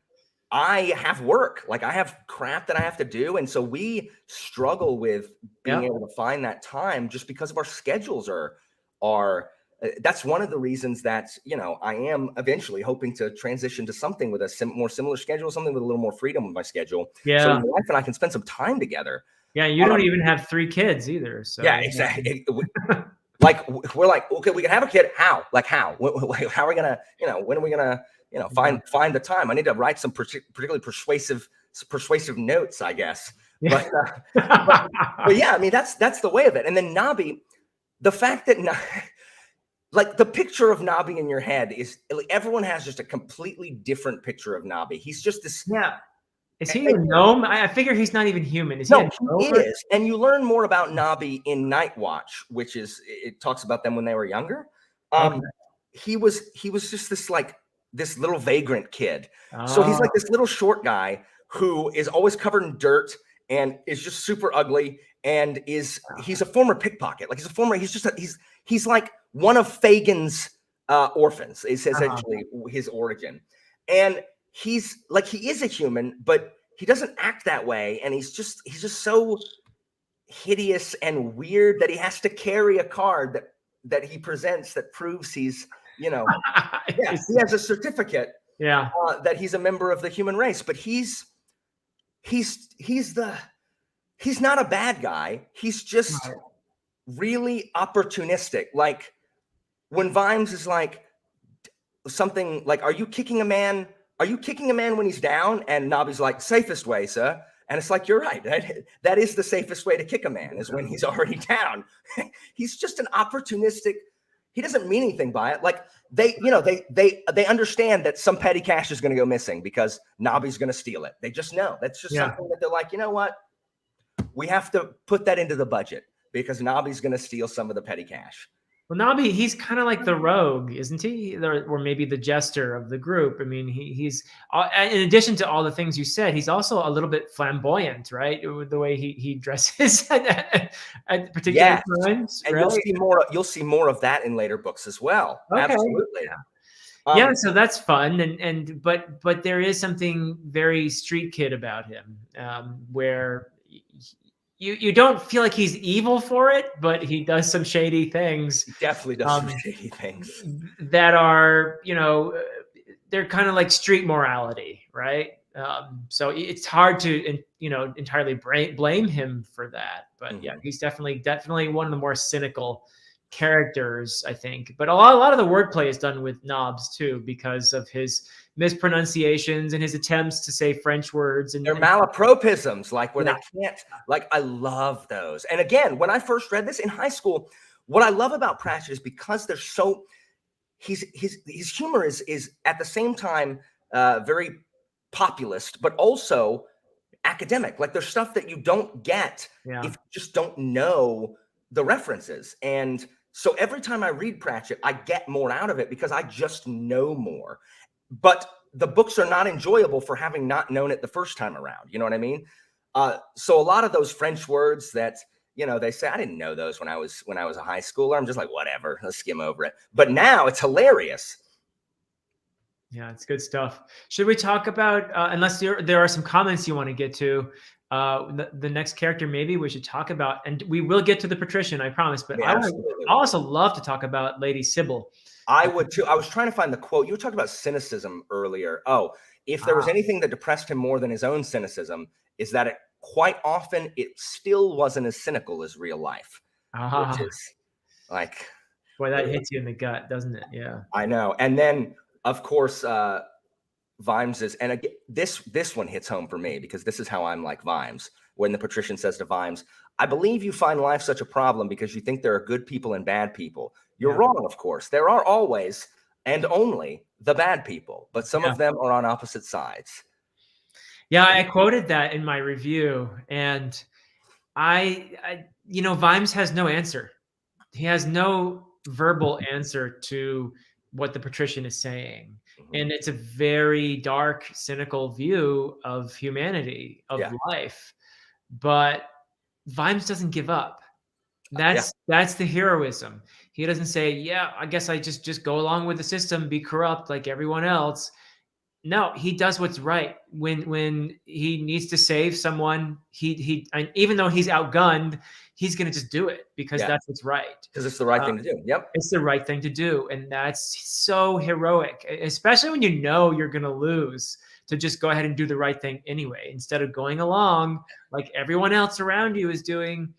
I have work. Like I have crap that I have to do. And so we struggle with being able to find that time just because of our schedules are that's one of the reasons that, I am eventually hoping to transition to something with a more similar schedule, something with a little more freedom with my schedule. Yeah. So my wife and I can spend some time together. Yeah. You don't even have 3 kids either. So yeah, exactly. Like we're like, okay, we can have a kid. How? Like how? How are we gonna? When are we gonna? Find the time. I need to write some particularly persuasive notes, I guess. But yeah, I mean that's the way of it. And then Nabi, the fact that like the picture of Nabi in your head is like, everyone has just a completely different picture of Nabi. He's just this. Yeah. Is he a gnome? I figure he's not even human. He is. And you learn more about Nabi in Night Watch, which is, it talks about them when they were younger. He was just this little vagrant kid. So he's like this little short guy who is always covered in dirt and is just super ugly and he's a former pickpocket. Like he's like one of Fagin's orphans is essentially his origin. And he's like, he is a human, but he doesn't act that way. And he's just so hideous and weird that he has to carry a card that he presents that proves he's, he has a certificate that he's a member of the human race, but he's not a bad guy. He's just really opportunistic. Like when Vimes is like something like, are you kicking a man when he's down? And Nabi's like, safest way, sir. And it's like, you're right. That is the safest way to kick a man is when he's already down. He's just an opportunistic. He doesn't mean anything by it. Like they understand that some petty cash is going to go missing because Nabi's going to steal it. They just know. That's just something that they're like, you know what? We have to put that into the budget because Nabi's going to steal some of the petty cash. Well, Nabi, he's kind of like the rogue, isn't he? Or maybe the jester of the group. I mean, he's in addition to all the things you said, he's also a little bit flamboyant, right? With the way he dresses at particular times. And right? you'll see more of that in later books as well. Okay. Absolutely. Yeah, so that's fun, but there is something very street kid about him, where you don't feel like he's evil for it, but he does some shady things. He definitely does some shady things that are, they're kind of like street morality, right? So it's hard to, entirely blame him for that. But yeah, he's definitely one of the more cynical characters, I think. But a lot of the wordplay is done with Nobbs too, because of his mispronunciations and his attempts to say French words and they're malapropisms, like where they can't. Like I love those. And again, when I first read this in high school, what I love about Pratchett is because they're so, his humor is at the same time very populist, but also academic. Like there's stuff that you don't get if you just don't know the references. And so every time I read Pratchett, I get more out of it because I just know more. But the books are not enjoyable for having not known it the first time around. You know what I mean? So a lot of those French words that, you know, they say, I didn't know those when I was a high schooler. I'm just like, whatever, let's skim over it. But now it's hilarious. Yeah, it's good stuff. Should we talk about, unless there are some comments you want to get to, the next character maybe we should talk about, and we will get to the Patrician, I promise, but I would also love to talk about Lady Sybil. I would too. I was trying to find the quote. You were talking about cynicism earlier. Oh, if there was anything that depressed him more than his own cynicism, is that it quite often it still wasn't as cynical as real life, which is like, boy, that hits you in the gut, doesn't it? Yeah, I know. And then of course, Vimes is, and again, this one hits home for me because this is how I'm like Vimes. When the Patrician says to Vimes, I believe you find life such a problem because you think there are good people and bad people. You're wrong, of course. There are always and only the bad people, but some of them are on opposite sides. Yeah, I quoted that in my review, and I you know, Vimes has no answer. He has no verbal answer to what the Patrician is saying. And it's a very dark, cynical view of humanity, of life. But Vimes doesn't give up. That's the heroism. He doesn't say, yeah, I guess I just go along with the system, be corrupt like everyone else. No, he does what's right. When he needs to save someone, and even though he's outgunned, he's going to just do it because that's what's right. Because it's the right thing to do. Yep. It's the right thing to do. And that's so heroic, especially when you know you're going to lose, to just go ahead and do the right thing anyway, instead of going along like everyone else around you is doing.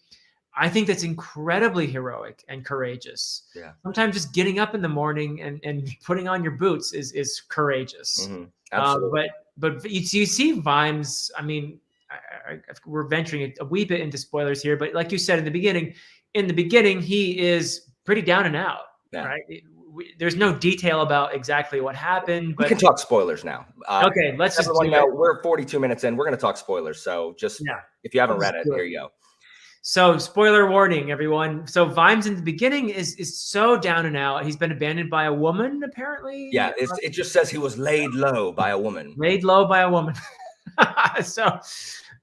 I think that's incredibly heroic and courageous. Yeah. Sometimes just getting up in the morning and putting on your boots is courageous. Absolutely. But you see Vimes, I mean, we're venturing a wee bit into spoilers here, but like you said in the beginning, he is pretty down and out, right? There's no detail about exactly what happened. But we can talk spoilers now. Okay, let's just do it. We're 42 minutes in. We're going to talk spoilers. So just if you haven't read it, here you go. So spoiler warning, everyone. So Vimes in the beginning is so down and out. He's been abandoned by a woman, apparently. Yeah, it just says he was laid low by a woman. Laid low by a woman. So,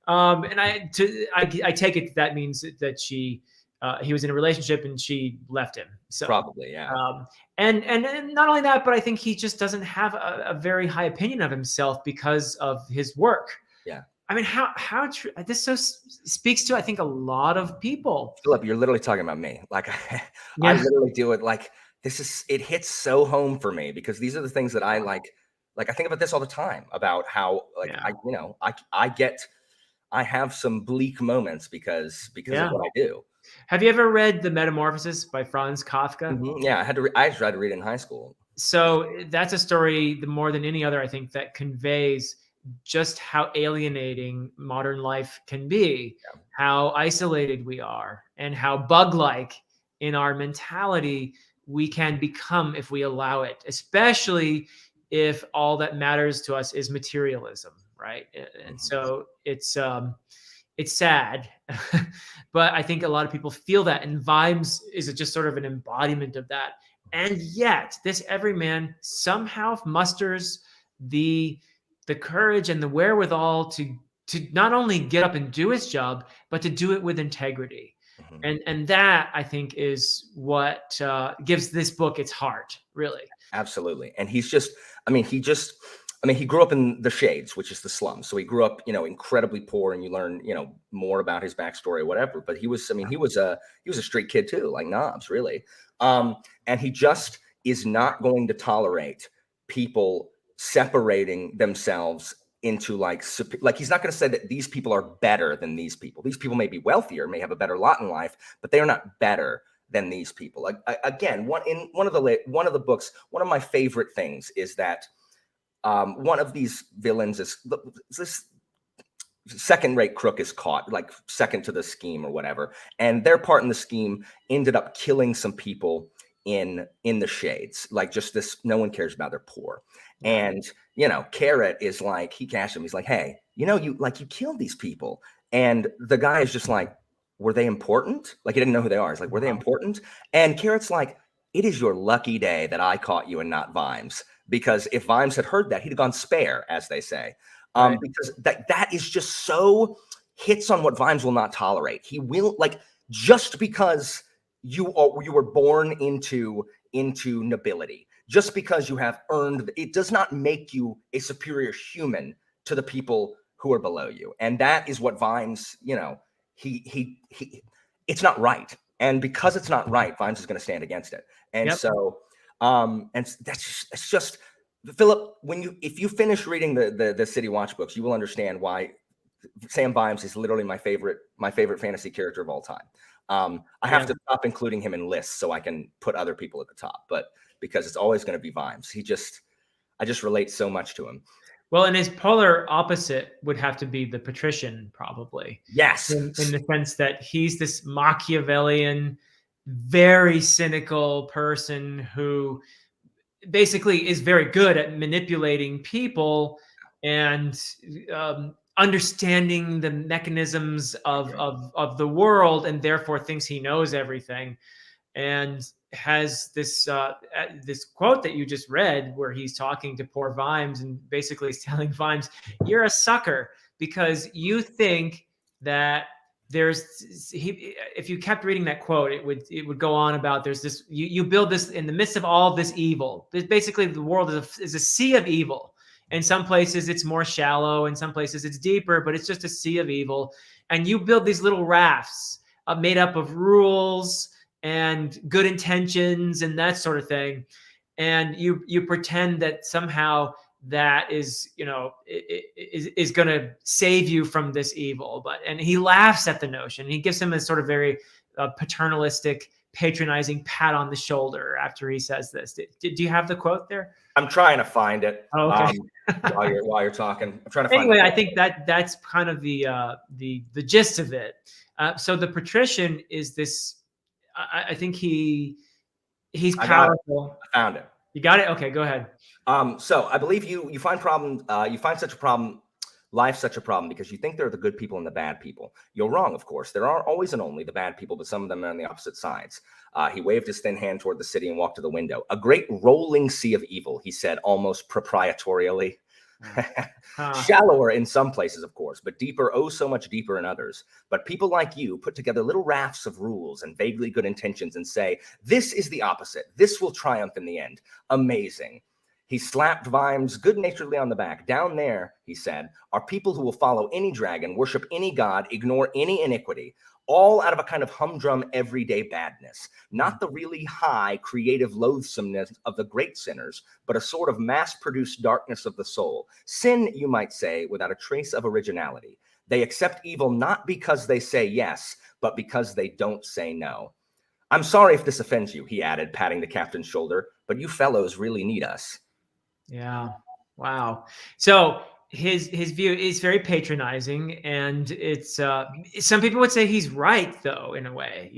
and I take it that means that he was in a relationship and she left him. So probably, yeah. And not only that, but I think he just doesn't have a very high opinion of himself because of his work. Yeah. I mean, how true this speaks to, I think, a lot of people. Philip, you're literally talking about me. Like I literally do it. Like it hits so home for me because these are the things that I like I think about this all the time about how I have some bleak moments because of what I do. Have you ever read The Metamorphosis by Franz Kafka? Yeah, I tried to read it in high school. So that's a story, more than any other, I think, that conveys just how alienating modern life can be, how isolated we are, and how bug-like in our mentality we can become if we allow it, especially if all that matters to us is materialism, right? And so it's sad, but I think a lot of people feel that, and Vimes is just sort of an embodiment of that. And yet this everyman somehow musters the courage and the wherewithal to not only get up and do his job, but to do it with integrity. And that, I think, is what gives this book its heart, really. Absolutely. And he grew up in the shades, which is the slums. So he grew up, incredibly poor, and you learn, more about his backstory or whatever. But he was a street kid too, like Knobs, really. And he just is not going to tolerate people separating themselves into he's not going to say that these people are better than these people. These people may be wealthier, may have a better lot in life, but they are not better than these people. Like again, one of the books, one of my favorite things is that one of these villains is this second-rate crook is caught, like second to the scheme or whatever, and their part in the scheme ended up killing some people in the shades. Like, just this, no one cares about, they're poor. And Carrot is like, he cashed him. He's like, hey, you killed these people. And the guy is just like, were they important? Like, he didn't know who they are. He's like, were they important? And Carrot's like, it is your lucky day that I caught you and not Vimes, because if Vimes had heard that, he'd have gone spare, as they say. Because that is just so hits on what Vimes will not tolerate. He will, like, just because you were born into nobility, just because you have earned, it does not make you a superior human to the people who are below you. And that is what Vimes, he it's not right. And because it's not right, Vimes is going to stand against it. And so, and it's just, Philip, if you finish reading the City Watch books, you will understand why Sam Vimes is literally my favorite fantasy character of all time. I have to stop including him in lists so I can put other people at the top, but because it's always going to be Vimes. I just relate so much to him. Well, and his polar opposite would have to be the Patrician, probably. Yes. In the sense that he's this Machiavellian, very cynical person who basically is very good at manipulating people and understanding the mechanisms of the world, and therefore thinks he knows everything. And has this quote that you just read where he's talking to poor Vimes and basically is telling Vimes, you're a sucker because you think that if you kept reading that quote, it would go on about there's this, you build this in the midst of all this evil. Basically, the world is a sea of evil. In some places it's more shallow, in some places it's deeper, but it's just a sea of evil. And you build these little rafts made up of rules and good intentions and that sort of thing. And you pretend that somehow that is, is going to save you from this evil. And he laughs at the notion. He gives him a sort of very paternalistic, patronizing pat on the shoulder after he says this. Do you have the quote there? I'm trying to find it. Oh, okay. while you're talking, I'm trying to find anyway, I think that's kind of the gist of it. So the Patrician is this, I think he's powerful. I found it. You got it? Okay, go ahead. So I believe you find such a problem, life such a problem, because you think there are the good people and the bad people. You're wrong, of course. There are always and only the bad people, but some of them are on the opposite sides. He waved his thin hand toward the city and walked to the window. A great rolling sea of evil, he said, almost proprietorially. Shallower in some places, of course, but deeper, oh so much deeper in others. But people like you put together little rafts of rules and vaguely good intentions and say, this is the opposite. This will triumph in the end. Amazing. He slapped Vimes good-naturedly on the back. Down there, he said, are people who will follow any dragon, worship any god, ignore any iniquity, all out of a kind of humdrum everyday badness. Not the really high creative loathsomeness of the great sinners, but a sort of mass-produced darkness of the soul. Sin, you might say, without a trace of originality. They accept evil not because they say yes, but because they don't say no. I'm sorry if this offends you, he added, patting the captain's shoulder, but you fellows really need us. Yeah. Wow. So his view is very patronizing, and it's some people would say he's right, though, in a way,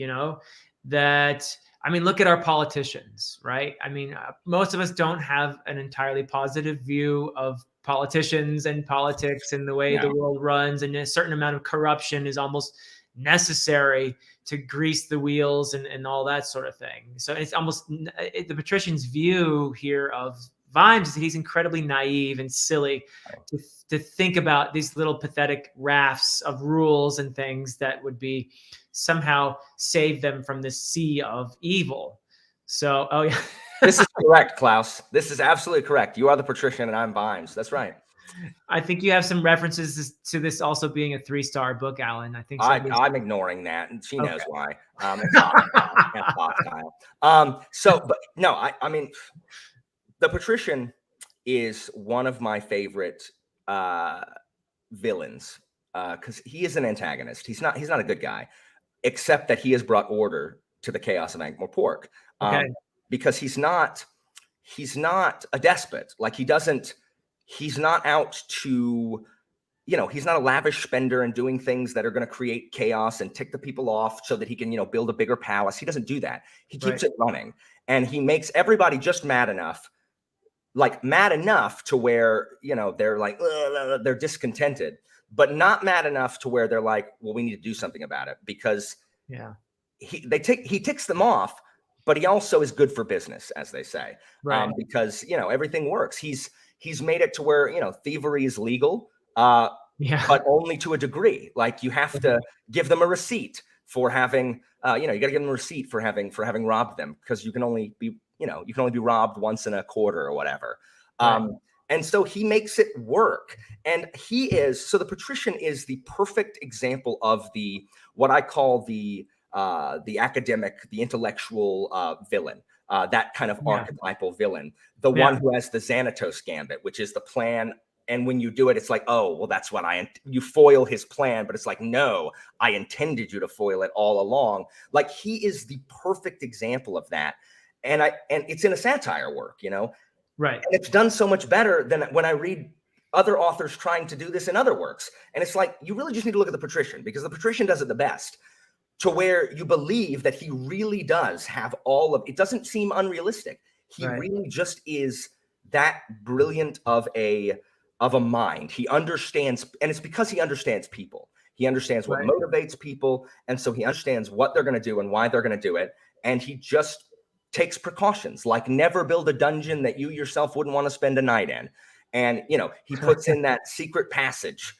that, I mean, look at our politicians, right? I mean, most of us don't have an entirely positive view of politicians and politics and the way the world runs, and a certain amount of corruption is almost necessary to grease the wheels and all that sort of thing. So it's almost the Patrician's view here of Vimes is that he's incredibly naive and silly to think about these little pathetic rafts of rules and things that would be somehow save them from this sea of evil. So, oh yeah. This is correct, Klaus. This is absolutely correct. You are the Patrician and I'm Vimes. That's right. I think you have some references to this also being a 3-star book, Alan. I think I'm ignoring that, and she knows why. But no, I mean, the Patrician is one of my favorite villains because he is an antagonist. He's not a good guy, except that he has brought order to the chaos of Ankh-Morpork. Because he's not a despot. Like, he's not out to, he's not a lavish spender and doing things that are going to create chaos and tick the people off so that he can, build a bigger palace. He doesn't do that. He keeps it running, and he makes everybody just mad enough to where, they're like, they're discontented, but not mad enough to where they're like, well, we need to do something about it, because he ticks them off, but he also is good for business, as they say, because, everything works. He's made it to where, thievery is legal, but only to a degree. Like, you have to give them a receipt for having, you got to give them a receipt for having robbed them, because you can only be robbed once in a quarter or whatever. And so he makes it work. And the Patrician is the perfect example of what I call the academic, the intellectual villain, that kind of archetypal villain, the one who has the Xanatos gambit, which is the plan. And when you do it, it's like, oh, well, that's what you foil his plan. But it's like, no, I intended you to foil it all along. Like, he is the perfect example of that. And it's in a satire work, Right. And it's done so much better than when I read other authors trying to do this in other works. And it's like, you really just need to look at the Patrician, because the Patrician does it the best, to where you believe that he really does have all of it. Doesn't seem unrealistic. He really just is that brilliant of a mind. He understands, and it's because he understands people. He understands what motivates people. And so he understands what they're going to do and why they're going to do it. And he just takes precautions, like never build a dungeon that you yourself wouldn't want to spend a night in. And, he puts in that secret passage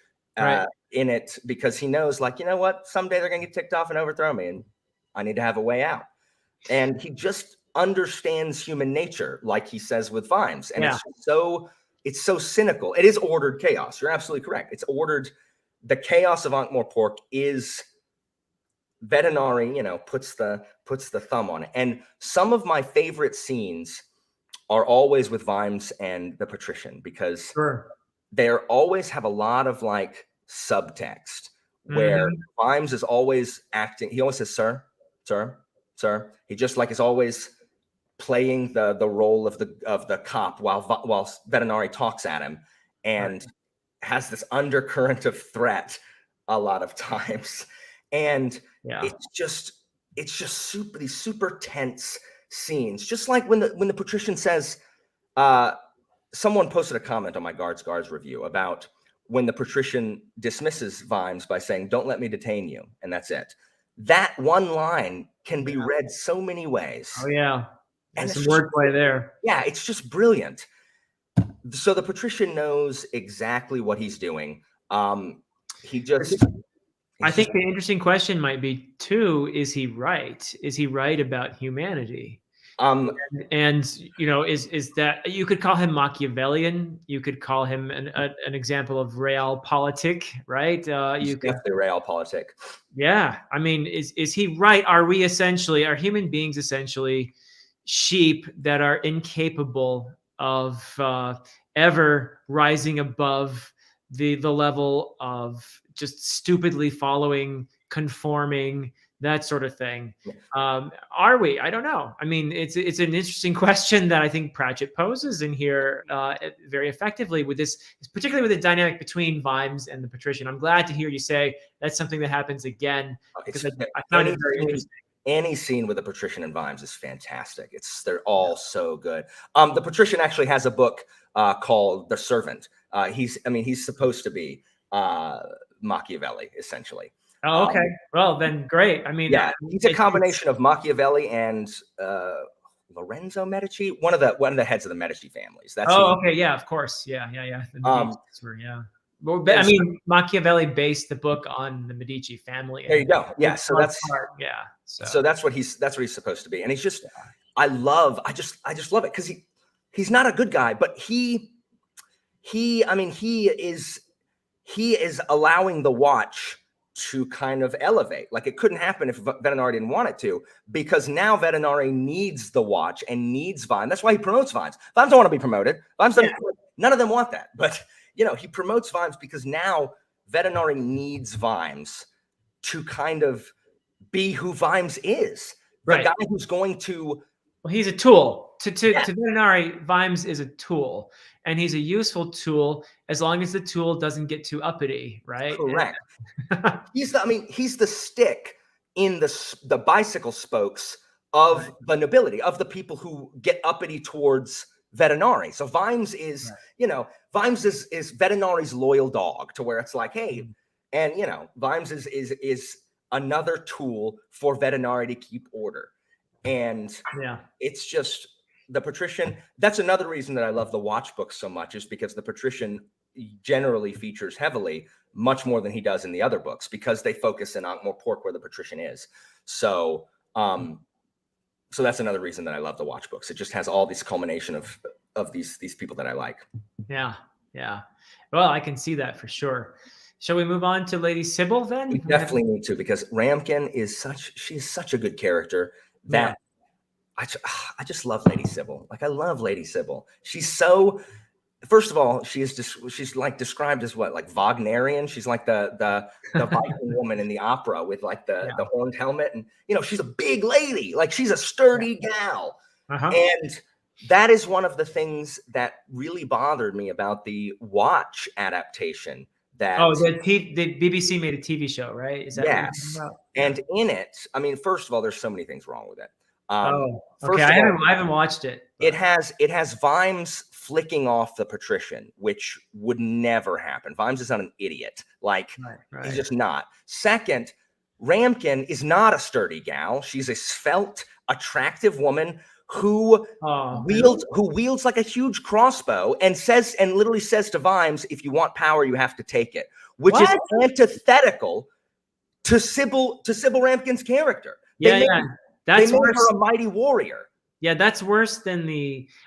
in it, because he knows, like, what, someday they're going to get ticked off and overthrow me, and I need to have a way out. And he just understands human nature, like he says with Vimes. And it's so cynical. It is ordered chaos. You're absolutely correct. It's ordered. The chaos of Ankh-Morpork is Vetinari, puts the thumb on it. And some of my favorite scenes are always with Vimes and the Patrician, because they always have a lot of like subtext, where Vimes is always acting. He always says, sir, sir, sir. He just like is always playing the role of the cop while Vetinari talks at him, and has this undercurrent of threat a lot of times. And it's just these super tense scenes. Just like when the Patrician says, someone posted a comment on my Guards review about when the Patrician dismisses Vimes by saying, "Don't let me detain you," and that's it. That one line can be read so many ways. Oh yeah, and some wordplay there. Yeah, it's just brilliant. So the Patrician knows exactly what he's doing. I think the interesting question might be too: is he right? Is he right about humanity? And is that, you could call him Machiavellian? You could call him an example of realpolitik, right? You could definitely realpolitik. Yeah, I mean, is he right? Are human beings essentially sheep that are incapable of ever rising above the level of just stupidly following, conforming, that sort of thing? Are we? I don't know. I mean, it's an interesting question that I think Pratchett poses in here very effectively with this, particularly with the dynamic between Vimes and the Patrician. I'm glad to hear you say that's something that happens again, because I found it very interesting. Any scene with the Patrician and Vimes is fantastic. They're all so good. The Patrician actually has a book called The Servant. He's supposed to be Machiavelli, essentially. Oh, okay. Well, then great. I mean, he's a combination of Machiavelli and Lorenzo Medici, one of the heads of the Medici families. Okay. Yeah, of course. Yeah. The Well, I mean, Machiavelli based the book on the Medici family. There you go. Yeah. So that's So that's what he's supposed to be. And he's just, I just love it, because he's not a good guy, but he is allowing the Watch to kind of elevate. Like, it couldn't happen if Vetinari didn't want it to, because now Vetinari needs the Watch and needs Vimes. That's why he promotes Vimes. Vimes don't want to be promoted. None of them want that. But, he promotes Vimes because now Vetinari needs Vimes to kind of be who Vimes is. The guy who's going to Well, he's a tool. To Yeah, Vetinari, Vimes is a tool, and he's a useful tool as long as the tool doesn't get too uppity, right? correct. I mean, he's the stick in the bicycle spokes of Right, the nobility, of the people who get uppity towards Vetinari. So Vimes is, right. Vimes is Vetinari's loyal dog, to where it's like, hey, Mm. and Vimes is another tool for Vetinari to keep order. And Yeah. it's just the Patrician. That's another reason that I love the watch books so much, is because the Patrician generally features heavily, much more than he does in the other books, because they focus in Ankh-Morpork, where the Patrician is. So, Mm. so that's another reason that I love the watch books. It just has all this culmination of these people that I like. Yeah. Yeah. Well, I can see that for sure. Shall we move on to Lady Sybil We then? definitely need to, because Ramkin she's such a good character Yeah. that I just love Lady Sybil. Like, I love Lady Sybil. She's so, first of all, she's like described as what, like Wagnerian. She's like the Viking woman in the opera with like Yeah. the horned helmet, and she's a big lady, like she's a sturdy gal. Uh-huh. And that is one of the things that really bothered me about the Watch adaptation. Oh, That, the BBC made a TV show, right? Is that what you're talking yes, about? Yeah. and in it, I mean, first of all, there's so many things wrong with it. Oh, okay. First of all, I haven't watched it. it But has Vimes flicking off the Patrician, which would never happen. Vimes is not an idiot. Like, right. he's just not. Second, Ramkin is not a sturdy gal. She's a svelte, attractive woman who Oh, wields like a huge crossbow, and literally says to Vimes, "If you want power, you have to take it," which is what? antithetical to Sybil Ramkin's character. Yeah, They yeah. made That's worse. her a mighty warrior. Yeah, that's worse than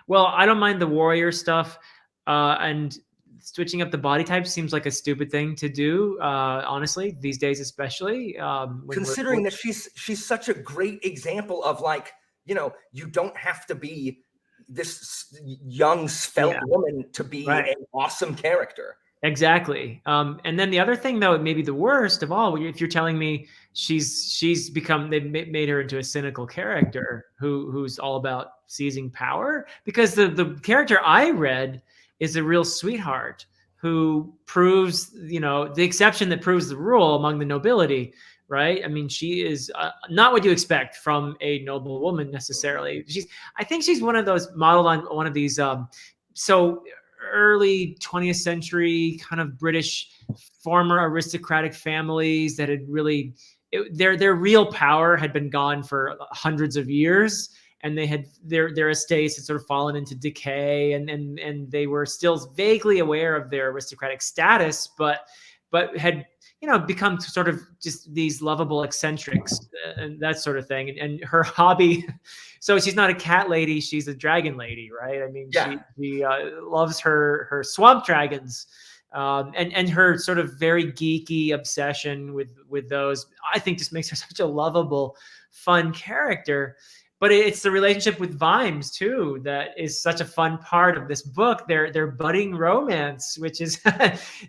well, I don't mind the warrior stuff. And switching up the body type seems like a stupid thing to do, honestly, these days, especially. Considering that she's such a great example of, like, you don't have to be this young svelte woman to be an awesome character. Exactly. And then the other thing, though, maybe the worst of all, if you're telling me they've made her into a cynical character who's all about seizing power, because the character I read is a real sweetheart who proves, the exception that proves the rule among the nobility, right? I mean, she is not what you expect from a noble woman necessarily. I think she's one of those modeled on one of these, so early 20th century kind of British former aristocratic families that had really their real power had been gone for hundreds of years, and they had their estates had sort of fallen into decay, and they were still vaguely aware of their aristocratic status, but had become sort of just these lovable eccentrics and that sort of thing. And her hobby, so she's not a cat lady, she's a dragon lady, right? I mean, Yeah. she loves her swamp dragons, and her sort of very geeky obsession with those, I think, just makes her such a lovable, fun character. But it's the relationship with Vimes too that is such a fun part of this book. Their budding romance, which is,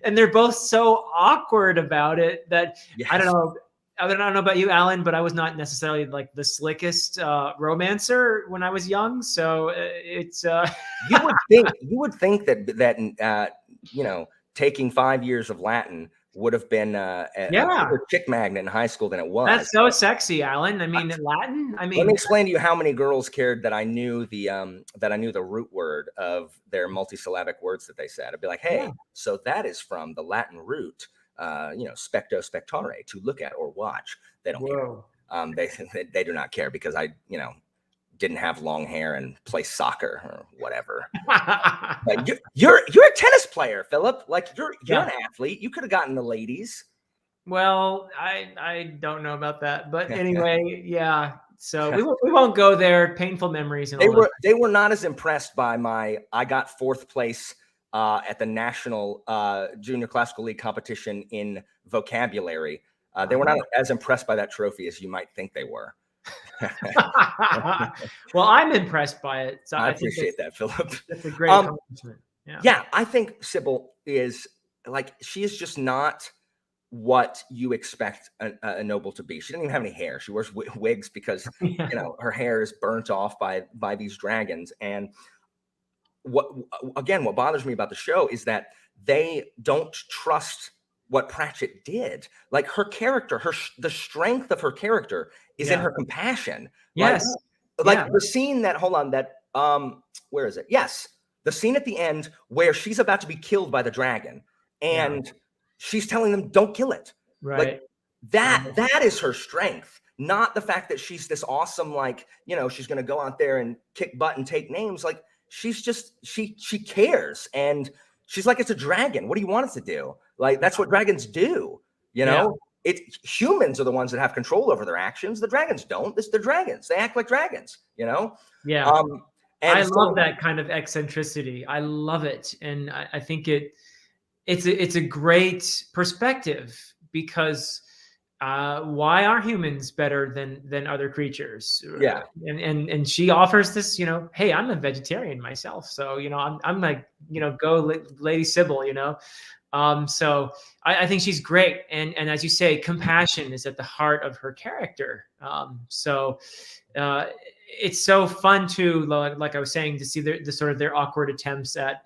and they're both so awkward about it that Yes. I don't know. I don't know about you, Alan, but I was not necessarily like the slickest romancer when I was young. So it's you would think that taking 5 years of Latin would have been a bigger chick magnet in high school than it was. That's so sexy, Alan. I mean, Latin. I mean, let me explain to you how many girls cared that I knew the root word of their multisyllabic words that they said. I'd be like, hey, so that is from the Latin root, specto spectare, to look at or watch. They don't care. They do not care, because I didn't have long hair and play soccer or whatever. But you're a tennis player, Philip. Like, you're an athlete. You could have gotten the ladies. Well, I don't know about that, but anyway, yeah. So we won't go there. Painful memories. And they were not as impressed by I got 4th place at the National Junior Classical League competition in vocabulary. They were not as impressed by that trophy as you might think they were. Well, I'm impressed by it. So I appreciate that, Philip. That's a great accomplishment. Yeah, I think Sybil is, like, she is just not what you expect a noble to be. She doesn't even have any hair. She wears wigs because Yeah. you know her hair is burnt off by these dragons. And what bothers me about the show is that they don't trust what Pratchett did. Like her character, the strength of her character is in Yeah. her compassion. Yes. Like Yeah. the scene that where is it? Yes, the scene at the end where she's about to be killed by the dragon, and she's telling them, "Don't kill it." Like Right. that is her strength, not the fact that she's this awesome, like, you know, she's going to go out there and kick butt and take names. Like she's just she cares, and she's like, it's a dragon. What do you want it to do? Like that's what dragons do. You know, humans are the ones that have control over their actions. The dragons don't. They're dragons. They act like dragons. You know. Yeah. And I love that kind of eccentricity. I love it, and I think it's a great perspective, because why are humans better than other creatures? Yeah. And she offers this, you know, hey, I'm a vegetarian myself, so you know, I'm like, you know, go Lady Sybil, you know. So I think she's great, and as you say, compassion is at the heart of her character. So it's so fun to, like I was saying, to see the sort of their awkward attempts at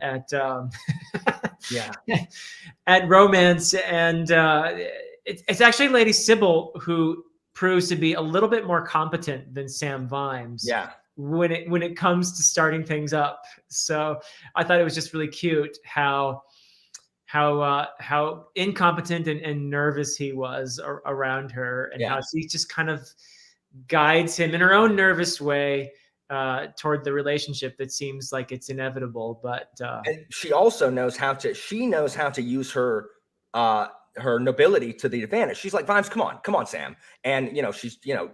at romance. And it's actually Lady Sybil who proves to be a little bit more competent than Sam Vimes. Yeah. When it comes to starting things up. So I thought it was just really cute how incompetent and nervous he was around her, and how she just kind of guides him in her own nervous way toward the relationship that seems like it's inevitable. But and she also knows how to use her her nobility to the advantage. She's like, Vimes, come on, Sam. And you know, she's, you know,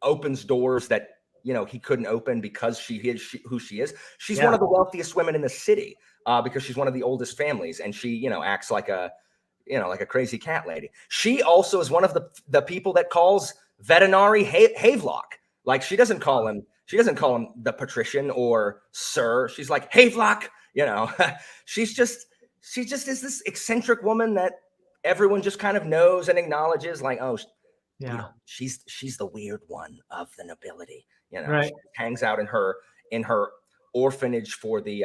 opens doors that, you know, he couldn't open because she is who she is. She's one of the wealthiest women in the city because she's one of the oldest families, and she, you know, acts like a, you know, like a crazy cat lady. She also is one of the people that calls Veterinary Havelock. Like she doesn't call him the Patrician or Sir. She's like, Havelock, you know. she just is this eccentric woman that everyone just kind of knows and acknowledges, like, oh, you know, she's the weird one of the nobility, you know. She hangs out in her orphanage for the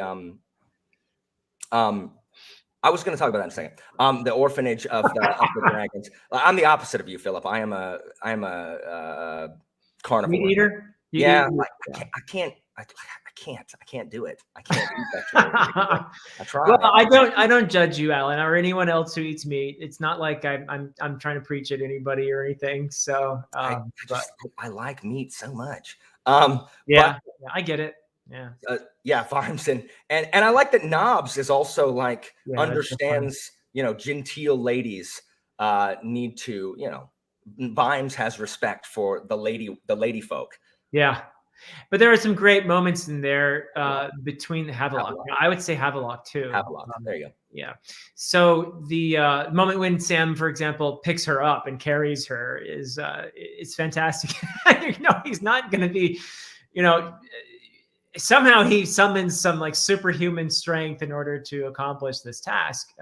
I was going to talk about that in a second. The orphanage of the dragons. I'm the opposite of you, Philip. I am a carnivore. Meat eater? I can't do it. I can't eat that. I try. Well, I don't judge you, Alan, or anyone else who eats meat. It's not like I'm trying to preach at anybody or anything. So I like meat so much. But I get it. Vimes, and I like that Knobs is also like understands, you know, genteel ladies need to, you know, Vimes has respect for the lady folk. Yeah. But there are some great moments in there between the Havelock. I would say Havelock too. Havelock. There you go. Yeah. So the moment when Sam, for example, picks her up and carries her is it's fantastic. You know, he's not going to be, you know, somehow he summons some like superhuman strength in order to accomplish this task.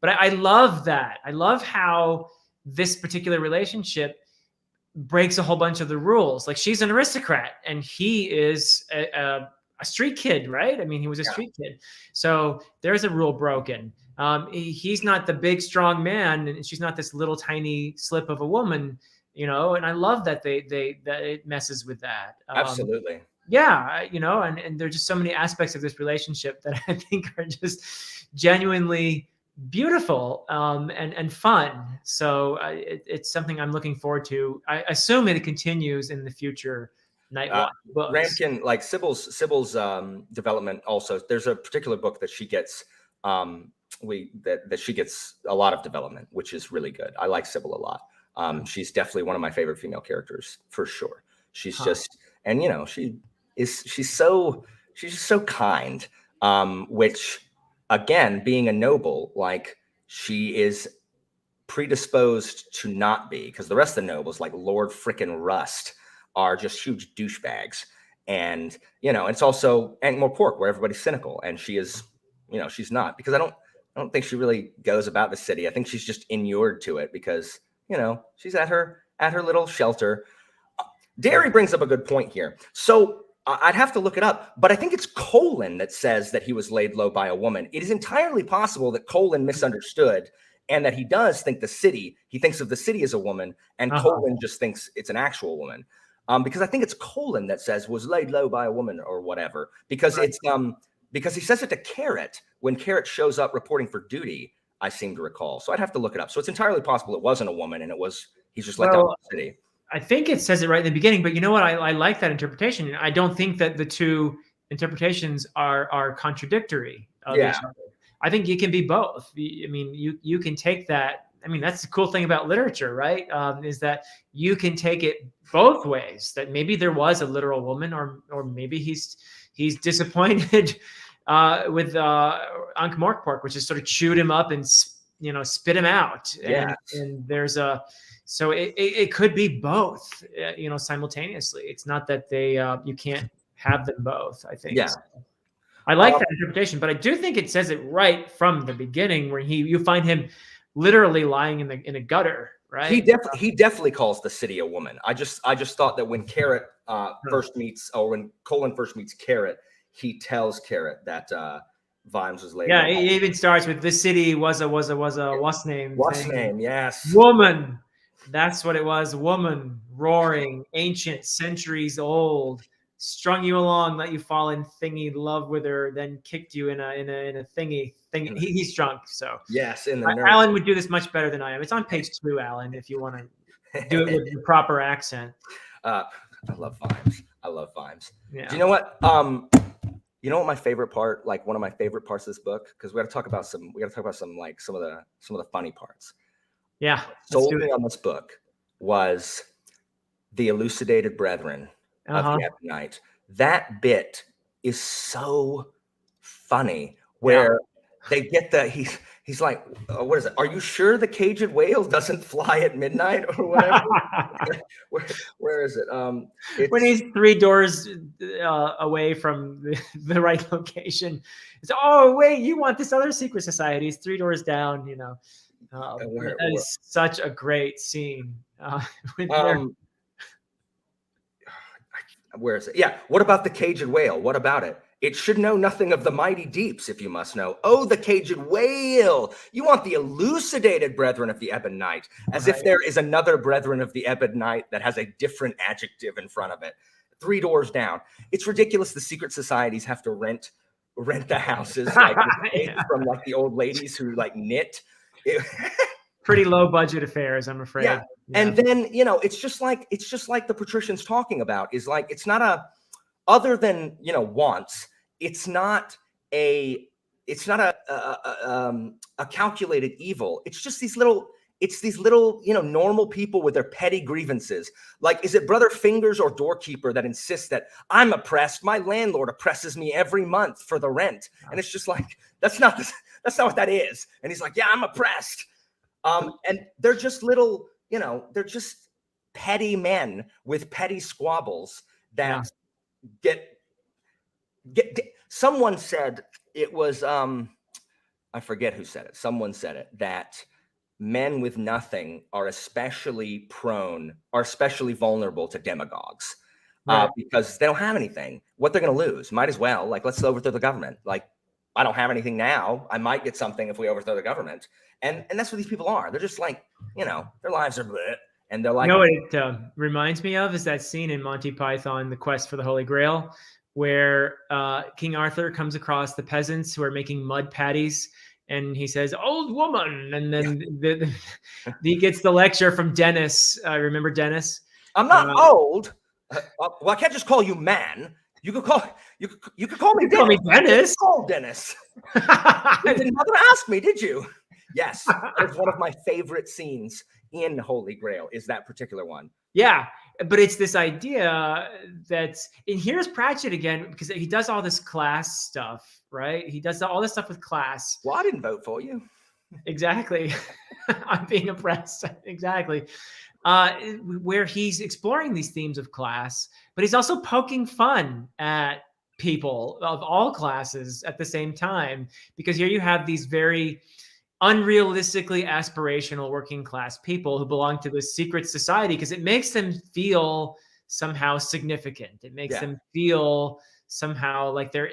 But I love that. I love how this particular relationship breaks a whole bunch of the rules. Like she's an aristocrat and he is a street kid, right? I mean, he was a street kid. So there's a rule broken. He's not the big, strong man, and she's not this little tiny slip of a woman, you know, and I love that that it messes with that. Absolutely. Yeah, you know, and there's just so many aspects of this relationship that I think are just genuinely beautiful and fun. So it's something I'm looking forward to. I assume it continues in the future Nightwatch books. Ramkin, like Sybil's development also. There's a particular book that she gets that she gets a lot of development, which is really good. I like Sybil a lot. She's definitely one of my favorite female characters for sure. She's just, and you know, she's just so kind, which again, being a noble, like she is predisposed to not be, because the rest of the nobles, like Lord frickin' Rust, are just huge douchebags. And you know, it's also Ankh-Morpork, where everybody's cynical, and she is, you know, she's not, because I don't think she really goes about the city. I think she's just inured to it because, you know, she's at her little shelter. Derry brings up a good point here. So I'd have to look it up, but I think it's Colin that says that he was laid low by a woman. It is entirely possible that Colin misunderstood and that he does think he thinks of the city as a woman, and Colin just thinks it's an actual woman. Because I think it's Colin that says was laid low by a woman or whatever, because it's because he says it to Carrot when Carrot shows up reporting for duty, I seem to recall. So I'd have to look it up. So it's entirely possible it wasn't a woman and he's just let down the city. I think it says it right in the beginning, but you know what? I like that interpretation. I don't think that the two interpretations are contradictory of each other. I think it can be both. I mean, you can take that. I mean, that's the cool thing about literature, right? Is that you can take it both ways. That maybe there was a literal woman, or maybe he's disappointed with Ankh-Morpork, which is sort of chewed him up and spit him out. And there's a so it could be both, simultaneously. It's not that they you can't have them both. I think. Yeah. I like that interpretation, but I do think it says it right from the beginning, where you find him literally lying in a gutter, right? He definitely calls the city a woman. I just thought that when Carrot when Colin first meets Carrot, he tells Carrot that Vimes was laid. Yeah, he even starts with "This city was a what's name? What's name? Yes, woman. That's what it was. Woman, roaring, ancient, centuries old. Strung you along, let you fall in thingy love with her, then kicked you in a thingy. He's drunk, so yes. Alan would do this much better than I am. It's on page 2, Alan, if you want to do it with the proper accent. I love Vimes. I love Vimes. Yeah. Do you know what? You know what my favorite part? Like one of my favorite parts of this book, because we got to talk about some of the funny parts. Yeah. Sold me on this book was the elucidated brethren of the Ebonite. That bit is so funny, where they get he's like, what is it? Are you sure the caged whale doesn't fly at midnight or whatever? where is it? When he's 3 doors away from the right location. It's, oh wait, you want this other secret society? It's 3 doors down. That is such a great scene. Where is it? Yeah. What about the caged whale? What about it? It should know nothing of the mighty deeps, if you must know. Oh, the caged whale. You want the elucidated brethren of the Ebonite, as if there is another brethren of the Ebonite that has a different adjective in front of it. 3 doors down. It's ridiculous. The secret societies have to rent the houses from like the old ladies who like knit. Pretty low budget affairs, I'm afraid. Yeah. And then, it's just like the Patrician's talking about is like, it's not other than, wants, it's not a calculated evil. It's just these little, normal people with their petty grievances. Like, is it Brother Fingers or Doorkeeper that insists that I'm oppressed? My landlord oppresses me every month for the rent. And it's just like, that's not what that is. And he's like, yeah, I'm oppressed. And they're just little, they're just petty men with petty squabbles that get. Someone said it was, I forget who said it. Someone said it, that men with nothing are especially vulnerable to demagogues because they don't have anything. What they're going to lose, might as well. Like, let's overthrow the government. Like, I don't have anything now. I might get something if we overthrow the government. And that's what these people are. They're just like, their lives are bleh, and they're like. What it reminds me of is that scene in Monty Python, The Quest for the Holy Grail, where King Arthur comes across the peasants who are making mud patties, and he says, "Old woman," and then he gets the lecture from Dennis. Remember Dennis? I'm not old. Well, I can't just call you man. You could call me Dennis. Call me Dennis. Call Dennis. You didn't bother to ask me, did you? Yes, it's one of my favorite scenes in Holy Grail. Is that particular one? Yeah, but it's this idea and here's Pratchett again, because he does all this class stuff, right? He does all this stuff with class. Well, I didn't vote for you. Exactly. I'm being oppressed. Exactly. Where he's exploring these themes of class, but he's also poking fun at people of all classes at the same time, because here you have these very unrealistically aspirational working class people who belong to this secret society because it makes them feel somehow significant. It makes them feel somehow like they're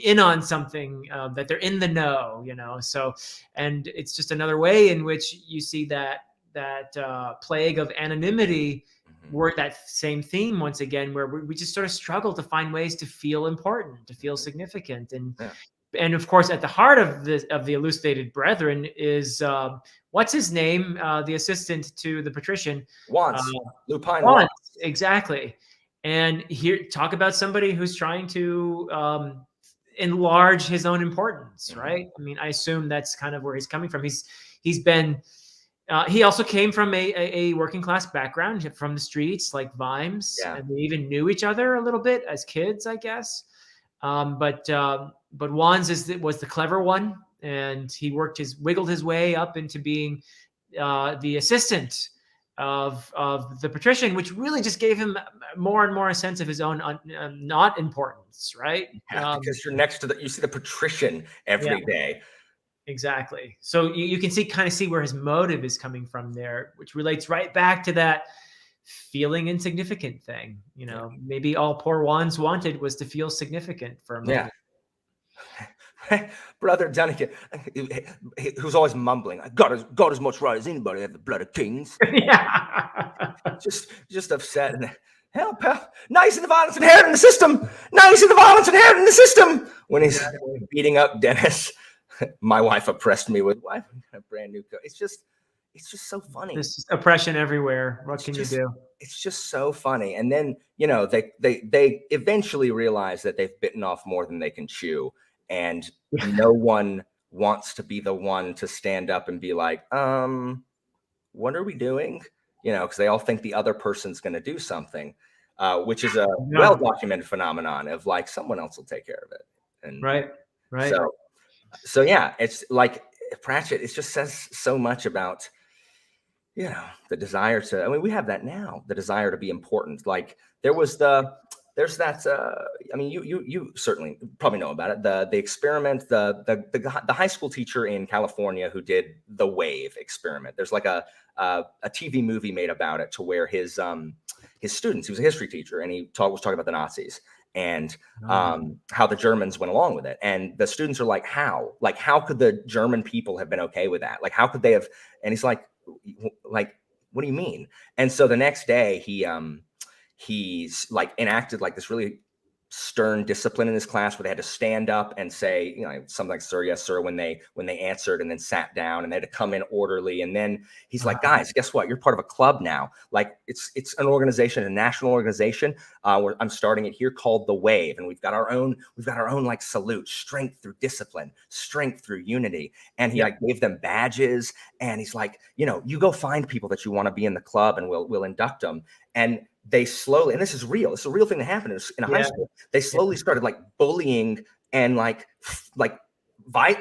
in on something, that they're in the know, So, and it's just another way in which you see that plague of anonymity, work that same theme once again, where we just sort of struggle to find ways to feel important, to feel significant. And of course, at the heart of the elucidated brethren is what's his name, the assistant to the patrician, Lupine Wants, exactly. And here, talk about somebody who's trying to enlarge his own importance, right? I mean, I assume that's kind of where he's coming from. He's been. He also came from a working class background, from the streets like Vimes, and they even knew each other a little bit as kids, I guess. But Wands was the clever one, and he wiggled his way up into being the assistant of the patrician, which really just gave him more and more a sense of his own not importance, right? Because you're next to you see the patrician every day. Exactly. So you can kind of see where his motive is coming from there, which relates right back to that feeling insignificant thing. Maybe all poor Wands wanted was to feel significant for a moment. Brother Dunnigan, who's always mumbling, got as much right as anybody, have the blood of kings. just upset. And hell, pal, now you see the violence inherent in the system. Now you see the violence inherent in the system. When he's beating up Dennis, my wife oppressed me with a brand new coat. It's just so funny. There's oppression everywhere. What can you do? It's just so funny. And then, they eventually realize that they've bitten off more than they can chew. And no one wants to be the one to stand up and be like, what are we doing? Because they all think the other person's going to do something, which is a well-documented phenomenon of like, someone else will take care of it. And right. So yeah, it's like Pratchett, it just says so much about, the desire to, we have that now, the desire to be important. Like there's that, you certainly probably know about it. The experiment, the high school teacher in California who did the wave experiment. There's like a TV movie made about it, to where his students, he was a history teacher, and he was talking about the Nazis and how the Germans went along with it. And the students are like, how could the German people have been okay with that? Like, how could they have? And he's like, what do you mean? And so the next day he's like enacted like this really stern discipline in his class, where they had to stand up and say, something like "sir," "yes, sir," when they answered, and then sat down, and they had to come in orderly. And then he's like, guys, guess what? You're part of a club now. Like it's an organization, a national organization. Where I'm starting it here, called the Wave, and we've got our own like salute: strength through discipline, strength through unity. And he like gave them badges, and he's like, you go find people that you want to be in the club, and we'll induct them. And they slowly, and this is real, it's a real thing that happened in a high school. They slowly started like bullying and like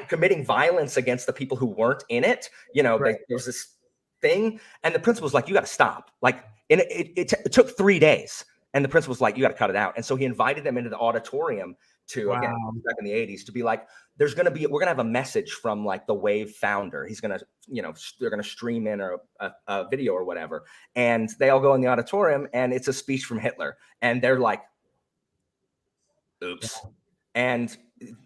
committing violence against the people who weren't in it. There was this thing, and the principal was like, you got to stop. Like, and it took 3 days, and the principal was like, you got to cut it out. And so he invited them into the auditorium to, again, back in the 80s, to be like, we're going to have a message from like the Wave founder. He's going to, they're going to stream in a video or whatever. And they all go in the auditorium, and it's a speech from Hitler. And they're like, oops. And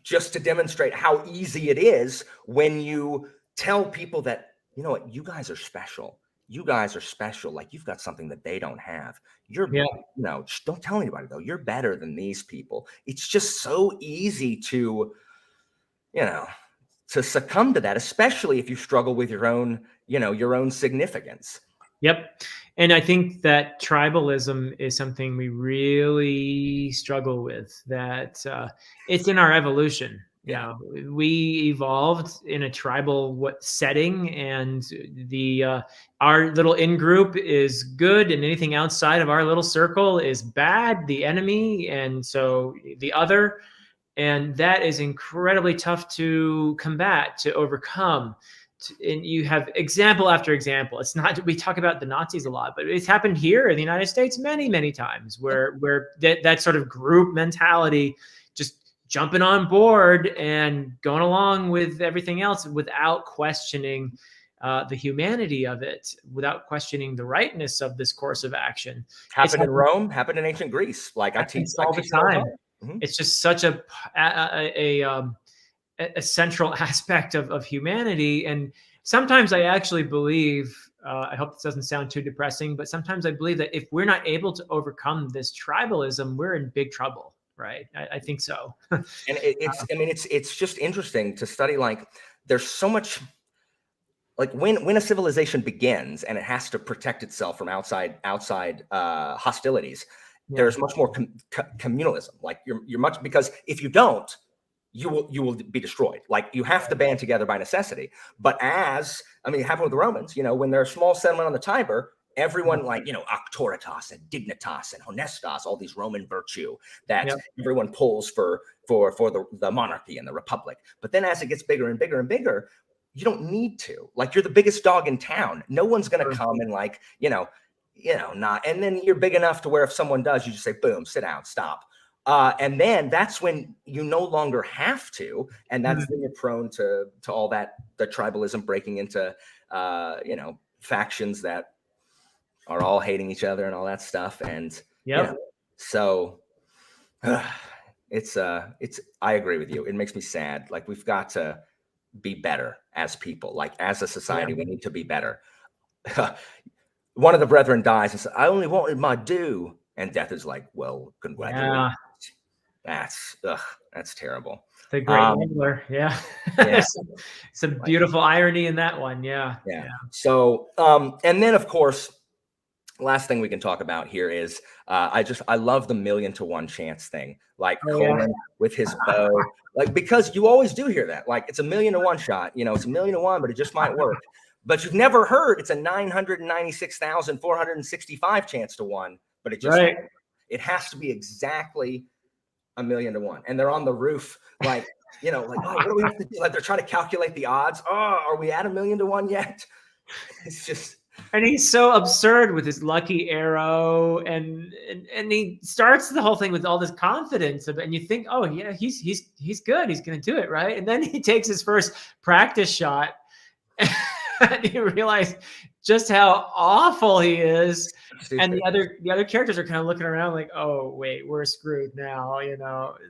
just to demonstrate how easy it is when you tell people that, you guys are special. You guys are special. Like, you've got something that they don't have. Don't tell anybody though. You're better than these people. It's just so easy to succumb to that, especially if you struggle with your own significance. Yep. And I think that tribalism is something we really struggle with, that it's in our evolution. We evolved in a tribal setting, and our little in-group is good, and anything outside of our little circle is bad, the enemy, and so the other. And that is incredibly tough to combat, to overcome. And you have example after example. It's not, we talk about the Nazis a lot, but it's happened here in the United States many, many times, where that sort of group mentality jumping on board and going along with everything else without questioning the humanity of it, without questioning the rightness of this course of action. Happened in Rome, happened in ancient Greece. Like I teach all the time. Mm-hmm. It's just such a central aspect of humanity. And sometimes I actually believe, I hope this doesn't sound too depressing, but sometimes I believe that if we're not able to overcome this tribalism, we're in big trouble. Right. I think so. And it's just interesting to study, like there's so much, like when a civilization begins and it has to protect itself from outside hostilities, there's much more communalism. Like you're much, because if you don't, you will be destroyed. Like you have to band together by necessity. But it happened with the Romans, when they're a small settlement on the Tiber, everyone, like, auctoritas and dignitas and honestas, all these Roman virtue that everyone pulls for the monarchy and the republic. But then as it gets bigger and bigger and bigger, you don't need to. Like, you're the biggest dog in town. No one's going to come and not. And then you're big enough to where if someone does, you just say, boom, sit down, stop. And then that's when you no longer have to. And that's when you're prone to all that, the tribalism breaking into, factions that are all hating each other and all that stuff. And so it's I agree with you. It makes me sad. Like, we've got to be better as people. Like, as a society, we need to be better. One of the brethren dies and says, I only wanted my due. And death is like, well, congratulations. That's terrible. The great angler. It's a beautiful irony in that one. Yeah. So, and then of course, last thing we can talk about here is I love the 1,000,000 to 1 chance thing. Like Coleman with his bow, like, because you always do hear that, like, it's 1,000,000 to 1 shot, it's 1,000,000 to 1, but it just might work. But you've never heard it's a 996,465 chance to 1, but it just it has to be exactly 1,000,000 to 1. And they're on the roof, like, like, oh, what do we have to do? Like, they're trying to calculate the odds. Oh, are we at 1,000,000 to 1 yet? It's just. And he's so absurd with his lucky arrow, and he starts the whole thing with all this confidence, and you think, oh yeah, he's good, he's gonna do it, right? And then he takes his first practice shot, and you realize just how awful he is. Stupid. And the other characters are kind of looking around like, oh wait, we're screwed now,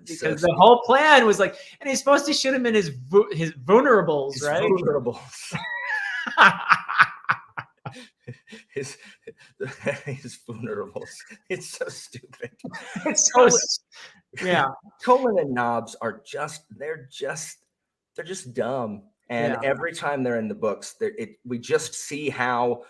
because the whole plan was like, and he's supposed to shoot him in his vulnerables, right? Vulnerables. his vulnerables. It's so stupid. It's so Coleman and Nobbs are they're just dumb. And every time they're in the books, we just see how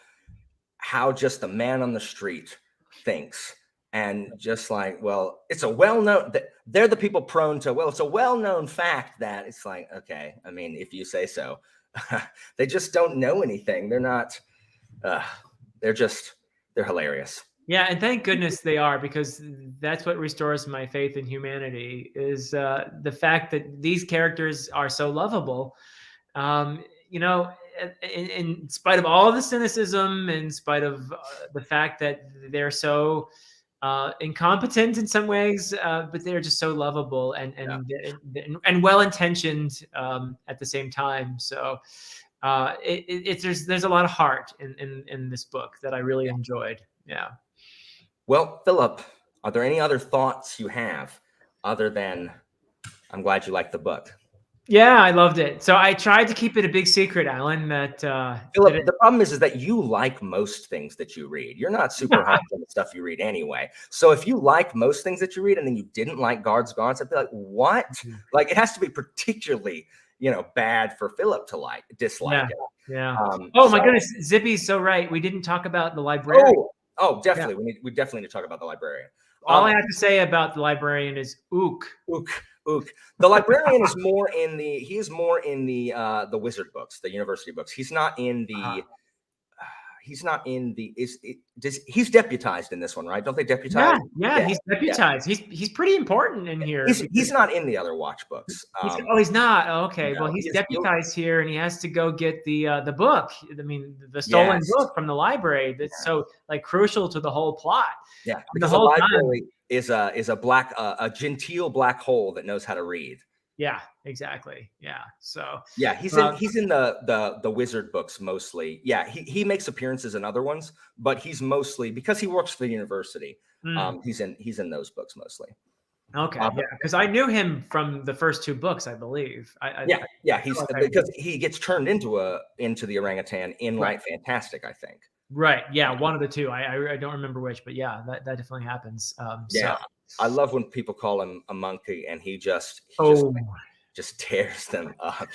just the man on the street thinks. And just like, well, it's a well-known, they're the people prone to, well, it's a well-known fact that, it's like, okay, I mean, if you say so. They just don't know anything. They're not, they're hilarious. Yeah, and thank goodness they are, because that's what restores my faith in humanity, is the fact that these characters are so lovable. In spite of all the cynicism, in spite of the fact that they're so incompetent in some ways, but they're just so lovable and well-intentioned at the same time. So there's a lot of heart in this book that I really enjoyed. Yeah. Well, Philip, are there any other thoughts you have other than I'm glad you liked the book? Yeah, I loved it. So I tried to keep it a big secret, Alan. That Philip, the problem is that you like most things that you read. You're not super hot on the stuff you read anyway. So if you like most things that you read and then you didn't like Guards Gone, I'd be like, what? Like, it has to be particularly, bad for Philip to dislike it. Yeah. My goodness, Zippy's so right. We didn't talk about the Librarian. Oh, definitely. Yeah. We definitely need to talk about the Librarian. All I have to say about the Librarian is ook. The Librarian is more in the wizard books, the university books. He's not in the he's deputized in this one, right? Don't they deputize? Yeah, he's deputized. Yeah. He's pretty important in here. He's not in the other Watch books. He's not. Okay. No, well, he's deputized here, and he has to go get the book. I mean, the stolen book from the library. That's so, like, crucial to the whole plot. Yeah, because the library is a black a genteel black hole that knows how to read. Yeah, exactly. Yeah. So yeah, he's in the wizard books mostly. Yeah, he makes appearances in other ones, but he's mostly, because he works for the university. He's in those books mostly. Okay, yeah, because I knew him from the first 2 books, I believe. He's because he gets turned into the orangutan in Light Fantastic, I think. Right. Yeah, one of the 2. I don't remember which, but yeah, that definitely happens. So I love when people call him a monkey, and he just tears them up.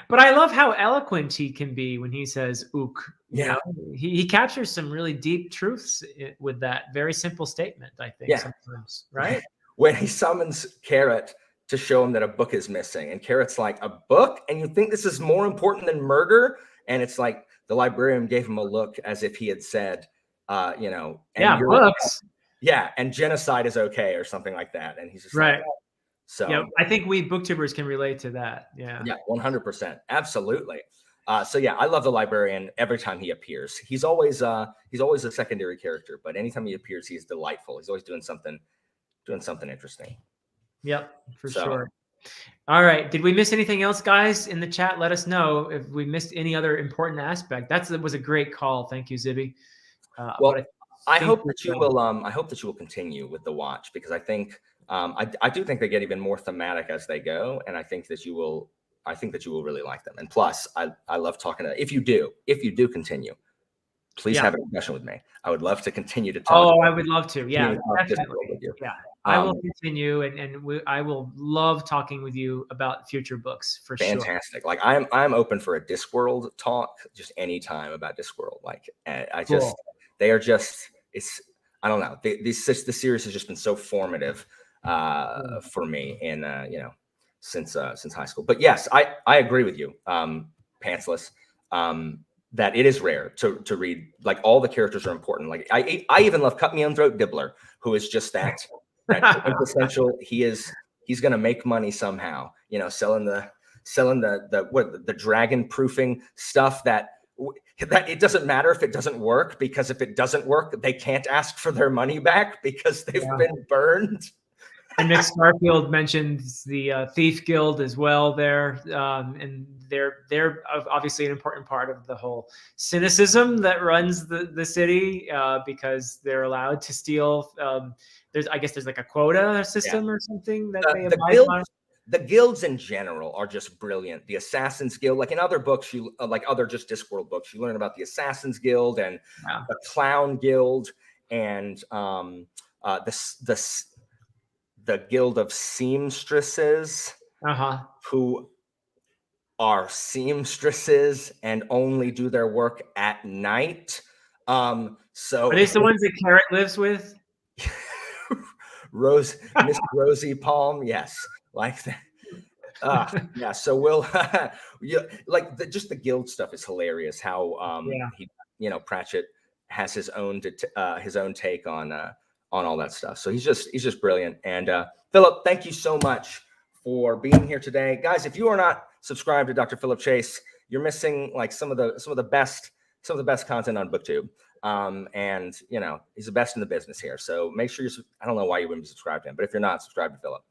But I love how eloquent he can be when he says "ook." You know? He captures some really deep truths with that very simple statement, I think, sometimes, right? When he summons Carrot to show him that a book is missing, and Carrot's like, "A book? And you think this is more important than murder?" And it's like the librarian gave him a look as if he had said, you know, and books. And genocide is okay, or something like that. And he's just right. Like, so I think we booktubers can relate to that. Yeah. Yeah, 100%. Absolutely. So yeah, I love the librarian every time he appears. He's always a secondary character, but anytime he appears, he's delightful. He's always doing something interesting. Yep, for sure. All right. Did we miss anything else, guys? In the chat, let us know if we missed any other important aspect. That was a great call. Thank you, Zibby. Well, I hope that you will. I hope that you will continue with the watch, because I think I do think they get even more thematic as they go, and I think that you will. I think that you will really like them. And plus, I love talking to. If you do continue, please have a discussion with me. I would love to continue to talk. Oh, I would love to. Yeah, definitely. Yeah. I will continue, and I will love talking with you about future books for sure. Fantastic. Like I'm open for a Discworld talk, just anytime about Discworld. Like they are just, I don't know. The series has just been so formative for me in since high school. But yes, I agree with you, Pantsless, that it is rare to read. Like, all the characters are important. Like I even love Cut Me on Throat Dibbler, who is just that quintessential. He's gonna make money somehow, selling the dragon proofing stuff that it doesn't matter if it doesn't work, because if it doesn't work, they can't ask for their money back because they've been burned. And Nick Starfield mentions the Thief Guild as well there, and they're obviously an important part of the whole cynicism that runs the city, because they're allowed to steal. I guess there's like a quota system or something that they abide by. The guilds in general are just brilliant. The Assassin's Guild, like in other books, like other just Discworld books, you learn about the Assassin's Guild and the Clown Guild and the Guild of Seamstresses, who are seamstresses and only do their work at night. So are these the ones that Carrot lives with? Miss Rosie Palm, yes, like that. Yeah. So we'll, just the guild stuff is hilarious. How Pratchett has his own take on all that stuff. So he's just brilliant. And Philip, thank you so much for being here today, guys. If you are not subscribed to Dr. Philip Chase, you're missing like some of the best content on BookTube. And he's the best in the business here. So make sure I don't know why you wouldn't be subscribed to him, but if you're not, subscribe to Philip.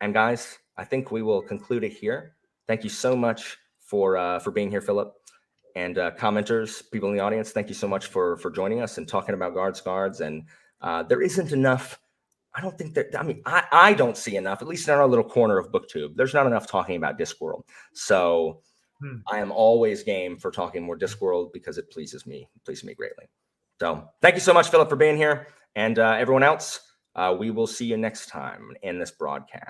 And guys, I think we will conclude it here. Thank you so much for being here, Philip. And commenters, people in the audience, thank you so much for joining us and talking about guards. And there isn't enough. I don't think that. I mean, I don't see enough, at least in our little corner of BookTube. There's not enough talking about Discworld. So I am always game for talking more Discworld, because it pleases me greatly. So thank you so much, Philip, for being here. And everyone else, we will see you next time in this broadcast.